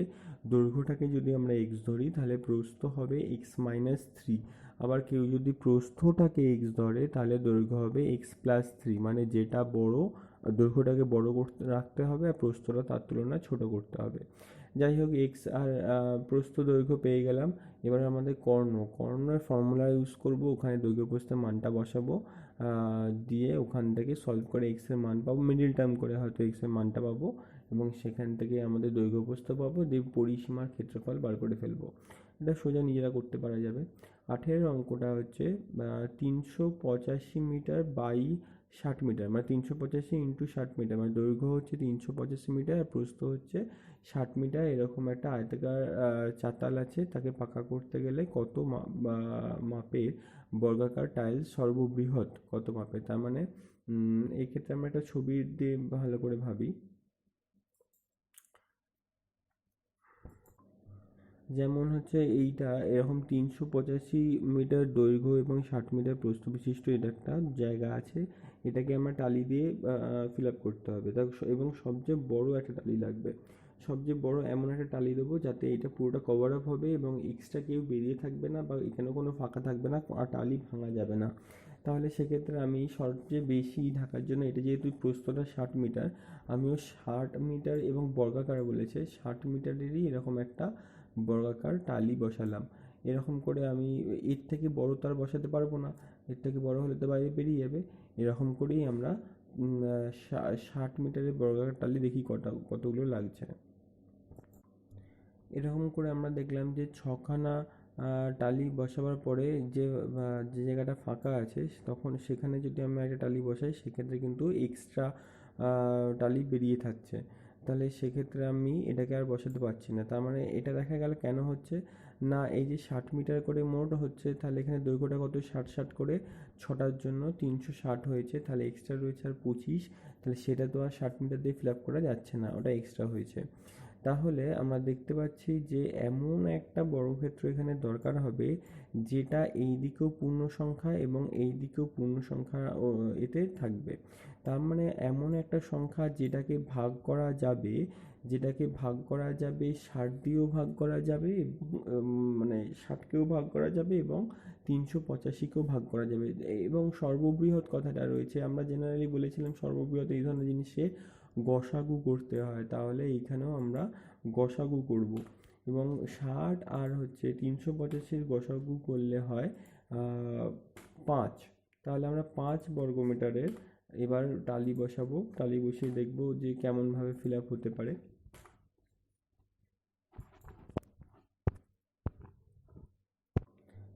দৈর্ঘ্যটাকে যদি আমরা এক্স ধরি তাহলে প্রস্থ হবে এক্স মাইনাস 3। আবার কেউ যদি প্রস্থটাকে এক্স ধরে তাহলে দৈর্ঘ্য হবে এক্স প্লাস 3, মানে যেটা বড় দৈর্ঘ্যটাকে বড় করতে রাখতে হবে আর প্রস্থটা তার তুলনায় ছোট করতে হবে। যাই হোক, এক্স আর প্রস্থ দৈর্ঘ্য পেয়ে গেলাম। এবার আমাদের কর্ণের ফর্মুলা ইউজ করব, ওখানে দৈর্ঘ্য প্রস্থের মানটা বসাবো, দিয়ে ওখান থেকে সলভ করে এক্সের মান পাবো, মিডিল টার্ম করে হয়তো এক্সের মানটা পাবো, এবং সেখান থেকে আমাদের দৈর্ঘ্য প্রস্থ পাবো, দিয়ে পরিসীমার ক্ষেত্রফল বার করে ফেলবো। এটা সোজা নিজেরা করতে পারা যাবে। 18 অঙ্কটা হচ্ছে 385 মিটার বাই 60 মিটার, মানে 385 ইন্টু 60 মিটার, মানে দৈর্ঘ্য হচ্ছে 385 মিটার আর প্রস্থ হচ্ছে 60 মিটার। এরকম একটা আয়তাকার চাতাল আছে, তাকে পাকা করতে গেলে কত মাপের বর্গাকার টাইলস সর্ববৃহৎ কত মাপের। তার মানে এই ক্ষেত্রে আমরা একটা ছবি দিয়ে ভালো করে ভাবি। যেমন হচ্ছে এইটা এরকম 385 মিটার দৈর্ঘ্য এবং 60 মিটার প্রস্থ বিশিষ্ট এটা একটা জায়গা আছে। এটাকে আমরা টালি দিয়ে ফিল আপ করতে হবে এবং সবচেয়ে বড় একটা টালি লাগবে। সবচেয়ে বড় এমন একটা টালি দেবো যাতে এটা পুরোটা কভার আপ হবে এবং এক্সট্রা কেউ বেরিয়ে থাকবে না বা এখানে কোনো ফাঁকা থাকবে না আর টালি ভাঙা যাবে না। তাহলে সেক্ষেত্রে আমি সবচেয়ে বেশি ঢাকার জন্য এটা যেহেতু প্রস্থটা 60 মিটার, আমিও 60 মিটার এবং বর্গাকার বলেছে 60 মিটারেরই এরকম একটা বর্গাকার টালি বসালাম। এরকম করে আমি এর থেকে বড় তো আর বসাতে পারবো না, এর থেকে বড় হলে তো বাইরে বেরিয়ে যাবে। এরকম করেই আমরা 60 মিটারের বর্গাকার টালি দেখি কতগুলো লাগছে। এরকম করে আমরা দেখলাম যে ছখানা টালি বসাবার পরে যে জায়গাটা ফাঁকা আছে তখন সেখানে যদি আমি একটা টালি বসাই সেক্ষেত্রে কিন্তু এক্সট্রা টালি বেরিয়ে থাকছে। তাহলে সেক্ষেত্রে আমি এটাকে আর বসাতে পারছি না। তার মানে এটা দেখা গেল কেন হচ্ছে না, এই যে 60 মিটার করে মোট হচ্ছে, তাহলে এখানে দৈর্ঘ্যটা কত 60 করে ছটার জন্য 360 হয়েছে, তাহলে এক্সট্রা রয়েছে আর 25। তাহলে সেটা তো আর 60 মিটার দিয়ে ফিল আপ করা যাচ্ছে না, ওটা এক্সট্রা হয়েছে। তাহলে আমরা দেখতে পাচ্ছি যে এমন একটা বর্গক্ষেত্র এখানে দরকার হবে যেটা এই দিকেও পূর্ণ সংখ্যা এবং এই দিকেও পূর্ণ সংখ্যা এতে থাকবে। তার মানে এমন একটা সংখ্যা যেটাকে ভাগ করা যাবে 60 দিয়েও ভাগ করা যাবে এবং মানে 60কেও ভাগ করা যাবে এবং 385কেও ভাগ করা যাবে। এবং সর্ববৃহৎ কথাটা রয়েছে, আমরা জেনারেলি বলেছিলাম সর্ববৃহৎ এই ধরনের জিনিসে গসাগু করতে হয়, তাহলে এইখানেও আমরা গসাগু করব এবং 60 আর হচ্ছে 385 গসাগু করলে হয় 5। তাহলে আমরা 5 বর্গমিটারের এবার টালি বসাবো, টালি বসিয়ে দেখব যে কেমনভাবে ফিল আপ হতে পারে।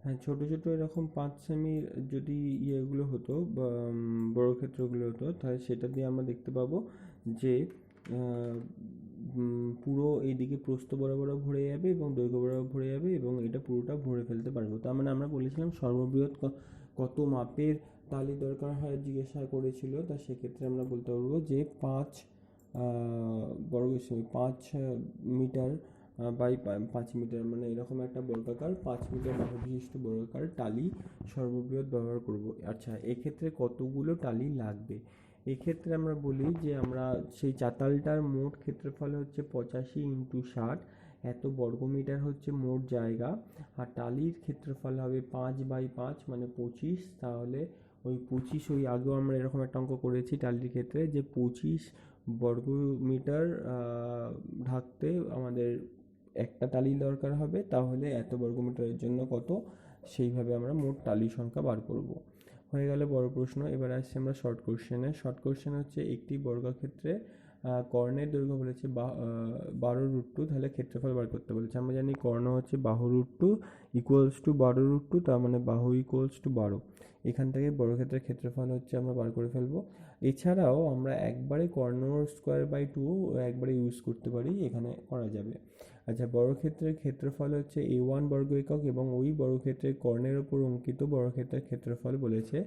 হ্যাঁ, ছোটো ছোটো এরকম 5 সেমির যদি ইয়েগুলো হতো বা বর্গক্ষেত্রগুলো হতো তাহলে সেটা দিয়ে আমরা দেখতে পাবো যে পুরো এইদিকে প্রস্থ বরাবরও ভরে যাবে এবং দৈর্ঘ্য বরাবর ভরে যাবে এবং এটা পুরোটা ভরে ফেলতে পারবো। তার মানে আমরা বলেছিলাম সর্ববৃহৎ কত মাপের টালি দরকার হয় জিজ্ঞাসা করেছিল, তা সেক্ষেত্রে আমরা বলতে পারবো যে 5 মিটার বাই 5 মিটার, মানে এরকম একটা বর্গাকার 5 মিটার বাহু বিশিষ্ট বর্গাকার টালি সর্ববৃহৎ ব্যবহার করব। আচ্ছা, এক্ষেত্রে কতগুলো টালি লাগবে? এক্ষেত্রে আমরা বলি যে আমরা সেই চাতালটার মোট ক্ষেত্রফল হচ্ছে 85 × 60, এত বর্গমিটার হচ্ছে মোট জায়গা, আর টালির ক্ষেত্রফল হবে 5/5 মানে 25। তাহলে ওই 25, ওই আগেও আমরা এরকম একটা অঙ্ক করেছি টালির ক্ষেত্রে যে 25 বর্গমিটার ঢাকতে আমাদের একটা টালি দরকার হবে, তাহলে এত বর্গমিটারের জন্য কত, সেইভাবে আমরা মোট টালির সংখ্যা বার করব। হয়ে গেল বড় প্রশ্ন। এবার আসছি আমরা শর্ট কোশ্চেনে। শর্ট কোশ্চেন হচ্ছে একটি বর্গক্ষেত্রে কর্ণের দৈর্ঘ্য বলেছে 12√2, তাহলে ক্ষেত্রফল বার করতে বলেছে। আমরা জানি কর্ণ হচ্ছে বাহু√2 ইকুয়ালস টু 12√2, তার মানে বাহু ইকুয়ালস টু 12। এখান থেকে বর্গক্ষেত্রের ক্ষেত্রফল হচ্ছে আমরা বার করে ফেলবো। এছাড়াও আমরা একবারে কর্ণ স্কোয়ার বাই 2 একবারে ইউজ করতে পারি, এখানে করা যাবে। আচ্ছা, বর্গক্ষেত্রের ক্ষেত্রফল হচ্ছে A1 বর্গ একক এবং ওই বর্গক্ষেত্রের কর্ণের ওপর অঙ্কিত বর্গক্ষেত্রের ক্ষেত্রফল বলেছে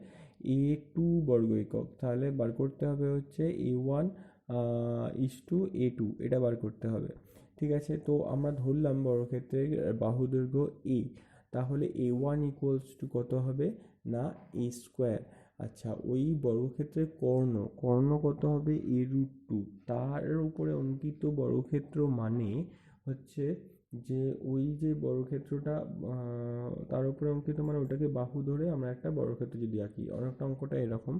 A2 বর্গ একক। তাহলে বার করতে হবে হচ্ছে A1 A2, এটা বার করতে হবে। ঠিক আছে, তো আমরা ধরলাম বর্গক্ষেত্রের বাহু দৈর্ঘ্য A, তাহলে A1 ইকুয়ালস টু কত হবে না A²। আচ্ছা, ওই বর্গক্ষেত্রের কর্ণ কত হবে A√2, তার উপরে অঙ্কিত বর্গক্ষেত্র মানে হচ্ছে যে ওই যে বর্গক্ষেত্রটা তার উপরে অঙ্কিত মানে ওটাকে বাহু ধরে আমরা একটা বর্গক্ষেত্র যদি আঁকি, অনেকটা অঙ্কটা এরকম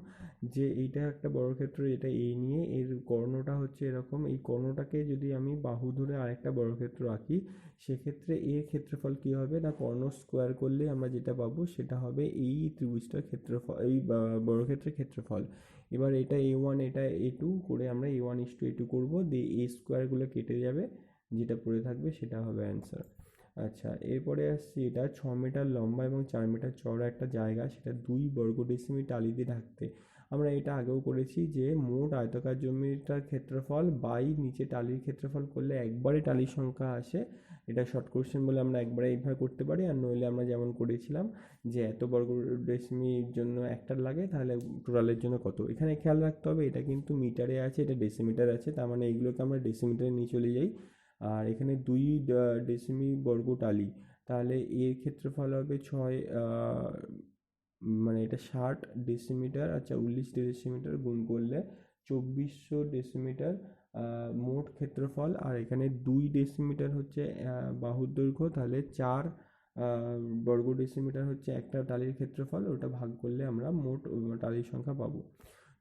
যে এইটা একটা বর্গক্ষেত্র, এটা এ নিয়ে এর কর্ণটা হচ্ছে এরকম, এই কর্ণটাকে যদি আমি বাহু ধরে আরেকটা বর্গক্ষেত্র আঁকি সেক্ষেত্রে এর ক্ষেত্রফল কী হবে না কর্ণ স্কোয়ার করলে আমরা যেটা পাবো সেটা হবে এই ত্রিভুজটার ক্ষেত্রফল, এই বর্গক্ষেত্রের ক্ষেত্রফল। এবার এটা A1 এটা A2 করে আমরা A1:A2 করবো, দিয়ে A² কেটে যাবে, যেটা পড়ে থাকবে সেটা হবে অ্যান্সার। আচ্ছা, এরপরে আসছি এটা 6 মিটার লম্বা এবং 4 মিটার চওড়া একটা জায়গা, সেটা 2 বর্গ ডেসিমি টালি দিয়ে ঢাকতে। আমরা এটা আগেও করেছি যে মোট আয়তাকার জমিটার ক্ষেত্রফল বাই নিচে টালির ক্ষেত্রফল করলে একবারে টালির সংখ্যা আসে। এটা শর্ট কোশ্চেন বলে আমরা একবারে এইভাবে করতে পারি, আর নইলে আমরা যেমন করেছিলাম যে এত বর্গ ডেসিমির জন্য একটা লাগে, তাহলে টোটালের জন্য কত। এখানে খেয়াল রাখতে হবে এটা কিন্তু মিটারে আছে, এটা ডেসিমিটার আছে, তার মানে এইগুলোকে আমরা ডেসিমিটারে নিয়ে চলে যাই। আর এখানে 2 বর্গ টালি, তাহলে এর ক্ষেত্রফল হবে 6, মানে এটা 60 ডেসিমিটার, আচ্ছা 19 ডেসিমিটার গুণ করলে 2400 ডেসিমিটার মোট ক্ষেত্রফল। আর এখানে 2 ডেসিমিটার হচ্ছে বাহুর দৈর্ঘ্য, তাহলে 4 বর্গ ডেসিমিটার হচ্ছে একটা টালির ক্ষেত্রফল, ওটা ভাগ করলে আমরা মোট টালির সংখ্যা পাবো।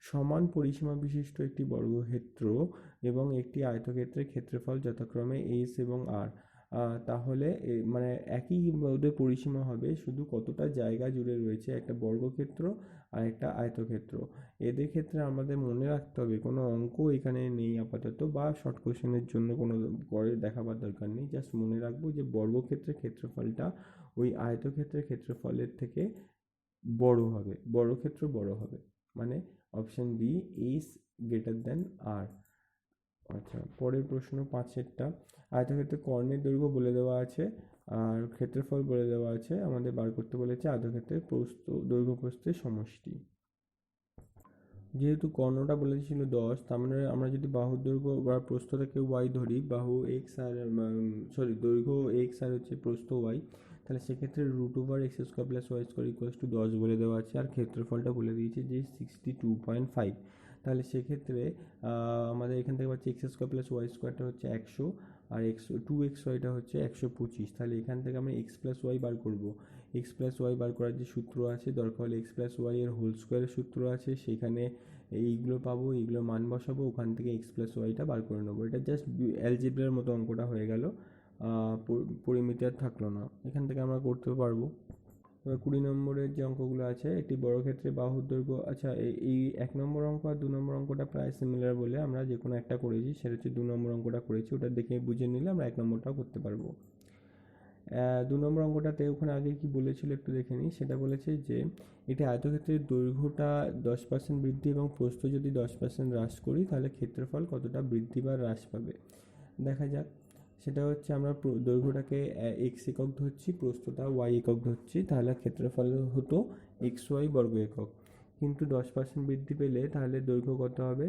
সমান পরিসীমা বিশিষ্ট একটি বর্গক্ষেত্র এবং একটি আয়তক্ষেত্রের ক্ষেত্রফল যথাক্রমে এস এবং আর। তাহলে মানে একই ওদের পরিসীমা হবে, শুধু কতটা জায়গা জুড়ে রয়েছে একটা বর্গক্ষেত্র আর একটা আয়তক্ষেত্র। এদের ক্ষেত্রে আমাদের মনে রাখতে হবে, কোনো অঙ্ক এখানে নেই আপাতত, বা শর্ট কোশ্চেনের জন্য কোনো পরে দেখাবার দরকার নেই, জাস্ট মনে রাখবো যে বর্গক্ষেত্রের ক্ষেত্রফলটা ওই আয়তক্ষেত্রের ক্ষেত্রফলের থেকে বড় হবে, বর্গক্ষেত্র বড় হবে, মানে option B is greater than R. আচ্ছা, পরের প্রশ্ন 5-এরটা, আয়তক্ষেত্রে কর্ণের দৈর্ঘ্য বলে দেওয়া আছে আর ক্ষেত্রফল বলে দেওয়া আছে, আমাদের বার করতে বলেছে আয়তক্ষেত্রের দৈর্ঘ্য প্রস্থের সমষ্টি। যেহেতু কর্ণটা বলেছিল 10, তার মানে আমরা যদি বাহুর দৈর্ঘ্য বা প্রস্থটাকে y ধরি, বাহু x আর দৈর্ঘ্য x আর হচ্ছে প্রস্থ y, তাহলে সেক্ষেত্রে √x² + y² 10 বলে দেওয়া আছে, আর ক্ষেত্রফলটা বলে দিয়েছে যে 62.5। তাহলে সেক্ষেত্রে আমাদের এখান থেকে পাচ্ছি x² + y² হচ্ছে 100, আর 2xyটা হচ্ছে 125। তাহলে এখান থেকে আমরা x + y বার করব। x + y বার করার যে সূত্র আছে, দরকার হলে x + y এর হোল স্কোয়ারের সূত্র আছে, সেখানে এইগুলো পাবো, এইগুলো মান বসাবো, ওখান থেকে x + yটা বার করে নেবো। এটা জাস্ট অ্যালজেব্রার মতো অঙ্কটা হয়ে গেল, পরিমিতি আর থাকলো না, এখান থেকে আমরা করতে পারবো। এবার 20 নম্বরের যে অঙ্কগুলো আছে, একটি বর্গক্ষেত্রে বাহুর দৈর্ঘ্য, আচ্ছা এই 1 নম্বর অঙ্ক আর 2 নম্বর অঙ্কটা প্রায় সিমিলার বলে আমরা যে কোনো একটা করেছি, সেটা হচ্ছে 2 নম্বর অঙ্কটা করেছি, ওটা দেখে বুঝে নিলে আমরা 1 নম্বরটাও করতে পারবো। 2 নম্বর অঙ্কটাতে ওখানে আগে কি বলেছিল একটু দেখে নিই। সেটা বলেছে যে এটি আয়তক্ষেত্রের দৈর্ঘ্যটা 10% বৃদ্ধি এবং প্রস্থ যদি 10% হ্রাস করি, তাহলে ক্ষেত্রফল কতটা বৃদ্ধি বা হ্রাস পাবে। দেখা যাক। সেটা হচ্ছে আমরা দৈর্ঘ্যটাকে x একক ধরছি, প্রস্থটা y একক ধরছি, তাহলে ক্ষেত্রফল হতো xy বর্গ একক। কিন্তু 10% বৃদ্ধি পেলে তাহলে দৈর্ঘ্য কত হবে,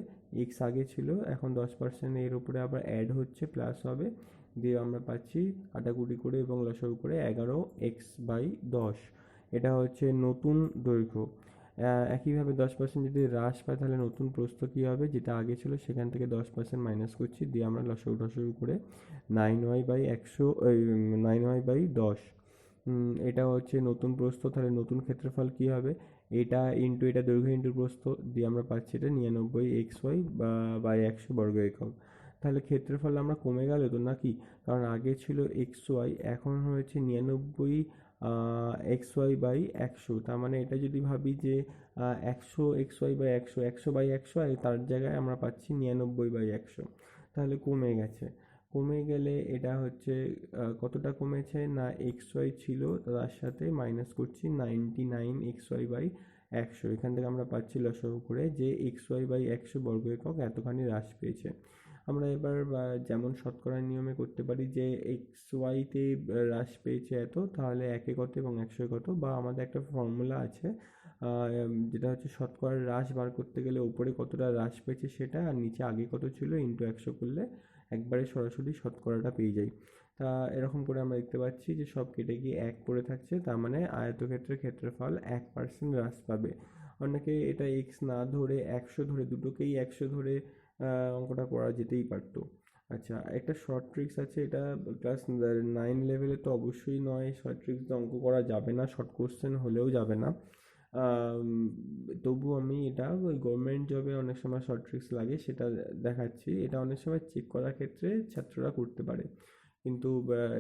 x আগে ছিল, এখন 10% এর উপরে আবার অ্যাড হচ্ছে, প্লাস হবে, দিয়ে আমরা পাচ্ছি কাটাকুটি করে এবং লসাগু করে 11x/10। এটা হচ্ছে নতুন দৈর্ঘ্য। একইভাবে 10% যদি হ্রাস পায়, তাহলে নতুন প্রস্থ কী হবে, যেটা আগে ছিল সেখান থেকে 10% মাইনাস করছি, দিয়ে আমরা লসাগু টসাগু করে 9y/10। এটা হচ্ছে নতুন প্রস্থ, তাহলে নতুন ক্ষেত্রফল কী হবে, এটা ইন্টু এটা দৈর্ঘ্য ইন্টু প্রস্থ, দিয়ে আমরা পাচ্ছি এটা 99xy/100 বর্গ একক। তাহলে ক্ষেত্রফল আমরা কমে গেল তো নাকি, কারণ আগে ছিল xy, এখন হয়েছে 99xy/100। তার মানে এটা যদি ভাবি যে 100xy/100, 100/100, আর তার জায়গায় আমরা পাচ্ছি 99/100, তাহলে কমে গেছে। কমে গেলে এটা হচ্ছে কতটা কমেছে না, xy ছিল, তার সাথে মাইনাস করছি 99xy/100, এখান থেকে আমরা পাচ্ছি লসাগু করে যে xy/100 বর্গ একক এতখানি হ্রাস পেয়েছে। আমরা এবার যেমন শতকরার নিয়মে করতে পারি যে xy-তে হ্রাস পেয়েছে এত, তাহলে 1 কত এবং 100 কত, বা আমাদের একটা ফর্মুলা আছে যেটা হচ্ছে শতকরার হ্রাস বার করতে গেলে উপরে কতটা হ্রাস পেয়েছে সেটা, আর নিচে আগে কত ছিল ইন্টু 100 করলে একবারে সরাসরি শতকরাটা পেয়ে যাই। তা এরকম করে আমরা দেখতে পাচ্ছি যে সব কেটে গিয়ে 1 পড়ে থাকছে, তার মানে আয়তক্ষেত্রের ক্ষেত্রফল 1% হ্রাস পাবে। অনেকে এটা x না ধরে 100 ধরে, দুটোকেই 100 ধরে অঙ্কটা করা যেতেই পারতো। আচ্ছা, একটা শর্ট ট্রিক্স আছে, এটা ক্লাস 9 লেভেলে তো অবশ্যই নয়, শর্ট ট্রিক্স অঙ্ক করা যাবে না, শর্ট কোশ্চেন হলেও যাবে না। তবু আমি এটা ওই গভর্নমেন্ট জবে অনেক সময় শর্ট ট্রিক্স লাগে, সেটা দেখাচ্ছি। এটা অনেক সময় চেক করার ক্ষেত্রে ছাত্ররা করতে পারে, কিন্তু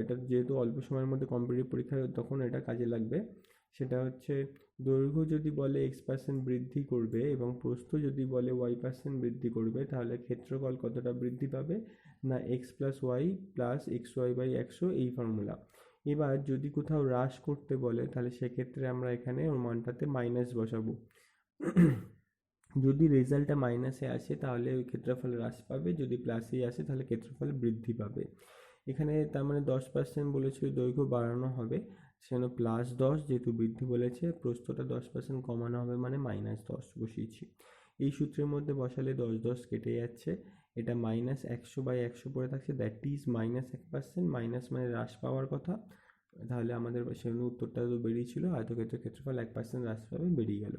এটা যেহেতু অল্প সময়ের মধ্যে কম্পিটিটিভ পরীক্ষা, তখন এটা কাজে লাগবে। সেটা হচ্ছে দৈর্ঘ্য যদি বলে x% বৃদ্ধি করবে এবং প্রস্থ যদি বলে y% বৃদ্ধি করবে, তাহলে ক্ষেত্রফল কতটা বৃদ্ধি পাবে না, x + y + xy/100, এই ফর্মুলা। এবার যদি কোথাও হ্রাস করতে বলে, তাহলে সেক্ষেত্রে আমরা এখানে ওর মানটাতে মাইনাস বসাবো। যদি রেজাল্টটা মাইনাসে আসে তাহলে ওই ক্ষেত্রফল হ্রাস পাবে, যদি প্লাসেই আসে তাহলে ক্ষেত্রফল বৃদ্ধি পাবে। এখানে তার মানে 10% বলেছিল দৈর্ঘ্য বাড়ানো হবে, সেজন্য +10, যেহেতু বৃদ্ধি বলেছে, প্রস্থটা 10% কমানো হবে মানে -10 বসিয়েছি। এই সূত্রের মধ্যে বসালে 10 10 কেটে যাচ্ছে, এটা -100/100 পড়ে থাকছে, দ্যাট ইজ -1%। মাইনাস মানে হ্রাস পাওয়ার কথা, তাহলে আমাদের সেজন্য উত্তরটা তো বেরিয়েছিল, আয়তক্ষেত্রের ক্ষেত্রফল 1% হ্রাস পাবে, বেরিয়ে গেল।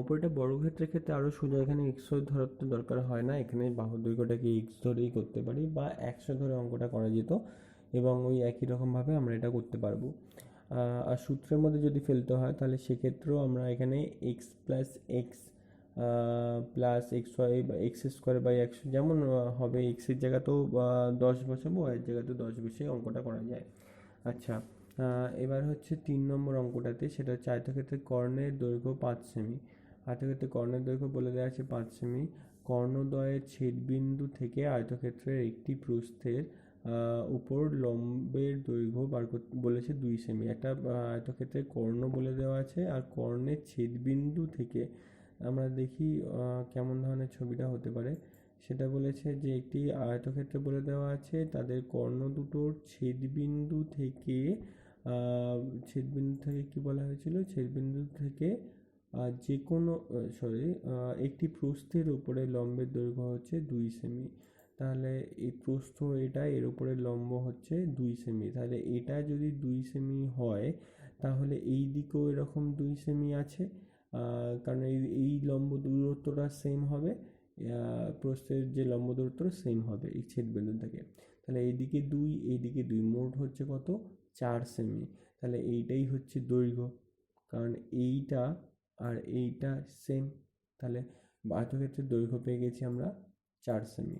উপরটা বর্গক্ষেত্রের ক্ষেত্রে আরও সোজা, এখানে এক্স ধরার তো দরকার হয় না, এখানে বাহুর দৈর্ঘ্যটাকে এক্স ধরেই করতে পারি, বা 100 ধরে অঙ্কটা করা যেত, এবং ওই একই রকমভাবে আমরা এটা করতে পারবো। আর সূত্রের মধ্যে যদি ফেলতে হয় তাহলে সেক্ষেত্রেও আমরা এখানে x plus x plus x y বা এক্স স্কোয়ার বাই 100 যেমন হবে, এক্সের জায়গাতেও 10 বসাবো, ওয়াইয়ের জায়গাতেও 10 বসে অঙ্কটা করা যায়। আচ্ছা, এবার হচ্ছে 3 নম্বর অঙ্কটাতে, সেটা হচ্ছে আয়তক্ষেত্রের কর্ণের দৈর্ঘ্য 5 সেমি। আয়তক্ষেত্রের কর্ণের দৈর্ঘ্য বলে দেওয়া আছে 5 সেমি। কর্ণদ্বয়ের ছেদবিন্দু থেকে আয়তক্ষেত্রের একটি প্রস্থের উপর লম্বের দৈর্ঘ্য বার করতে বলেছে 2 সেমি। একটা আয়তক্ষেত্রের কর্ণ বলে দেওয়া আছে, আর কর্ণের ছেদবিন্দু থেকে আমরা দেখি কেমন ধরনের ছবিটা হতে পারে। সেটা বলেছে যে একটি আয়তক্ষেত্র বলে দেওয়া আছে, তাদের কর্ণ দুটোর ছেদবিন্দু থেকে ছেদবিন্দু থেকে কি বলা হয়েছিল, ছেদবিন্দু থেকে যে কোনো একটি প্রস্থের উপরে লম্বের দৈর্ঘ্য হচ্ছে 2 সেমি। তাহলে এই প্রস্থ এটা, এর উপরে লম্ব হচ্ছে 2 সেমি। তাহলে এটা যদি 2 সেমি হয়, তাহলে এই দিকেও এরকম 2 সেমি আছে, কারণ এই লম্ব দূরত্বটা সেম হবে, প্রস্থের যে লম্ব দূরত্ব সেম হবে এই ছেদবিন্দু থেকে। তাহলে এইদিকে 2, এইদিকে 2, মোট হচ্ছে কত, 4 সেমি। তাহলে এইটাই হচ্ছে দৈর্ঘ্য, কারণ এইটা আর এইটা সেম। তাহলে আয়তক্ষেত্রের দৈর্ঘ্য পেয়ে গেছি আমরা 4 সেমি।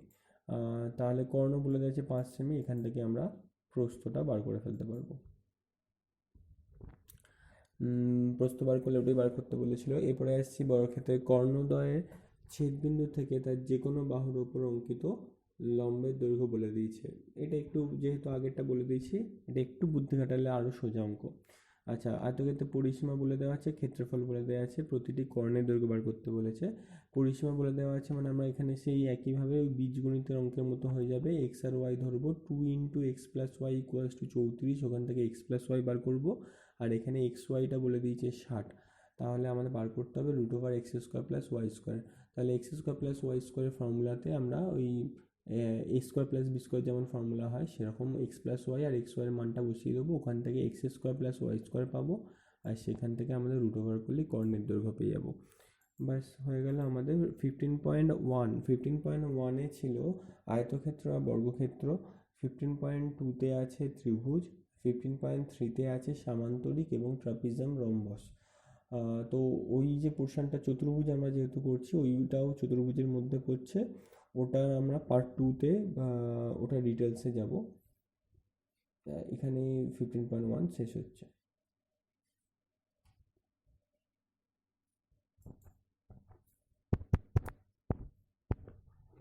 তাহলে কর্ণ বলে দিয়েছে 5 সেমি, এখান থেকে আমরা প্রস্থটা বার করে ফেলতে পারবো। প্রস্থ বার করলে ওটাই বার করতে বলেছিল। এরপরে আসছি বর্গক্ষেত্রের কর্ণদ্বয়ের ছেদবিন্দু থেকে তার যে কোনো বাহুর উপর অঙ্কিত লম্বের দৈর্ঘ্য বলে দিয়েছে। এটা একটু, যেহেতু আগেরটা বলে দিয়েছি, এটা একটু বুদ্ধি খাটালে আরও সোজা অঙ্ক। আচ্ছা, আয়তক্ষেত্রের পরিসীমা বলে দেওয়া আছে, ক্ষেত্রফল বলে দেওয়া আছে, প্রতিটি কর্ণের দৈর্ঘ্য বার করতে বলেছে। পরিসীমা বলে দেওয়া আছে মানে আমরা এখানে সেই একইভাবে ওই বীজগণিতের অঙ্কের মতো হয়ে যাবে, এক্স আর ওয়াই ধরবো, 2 × x + y = 34, ওখান থেকে x + y বার করব, আর এখানে এক্স ওয়াইটা বলে দিয়েছে 60। তাহলে আমাদের বার করতে হবে √x² + y²। তাহলে x² + y² ফর্মুলাতে আমরা ওই a² + b² যেমন ফর্মুলা হয় সেরকম x + y আর x এর মানটা বসিয়ে দেবো, ওখান থেকে x² + y² পাবো, আর সেখান থেকে আমাদের √ করলে কর্ণের দৈর্ঘ্য পেয়ে যাবো। ব্যাস হয়ে গেল আমাদের 15.1। 15.1-এ ছিল আয়তক্ষেত্র আর বর্গক্ষেত্র, 15.2-তে আছে ত্রিভুজ, 15.3-তে আছে সামান্তরিক এবং ট্রাপিজম রম্বস। তো ওই যে পোর্শনটা চতুর্ভুজ আমরা যেহেতু করছি, ওইটাও চতুর্ভুজের মধ্যে পড়ছে, ওটা আমরা পার্ট 2-তে ওটা ডিটেলসে যাব। এখানেই 15.1 শেষ হচ্ছে।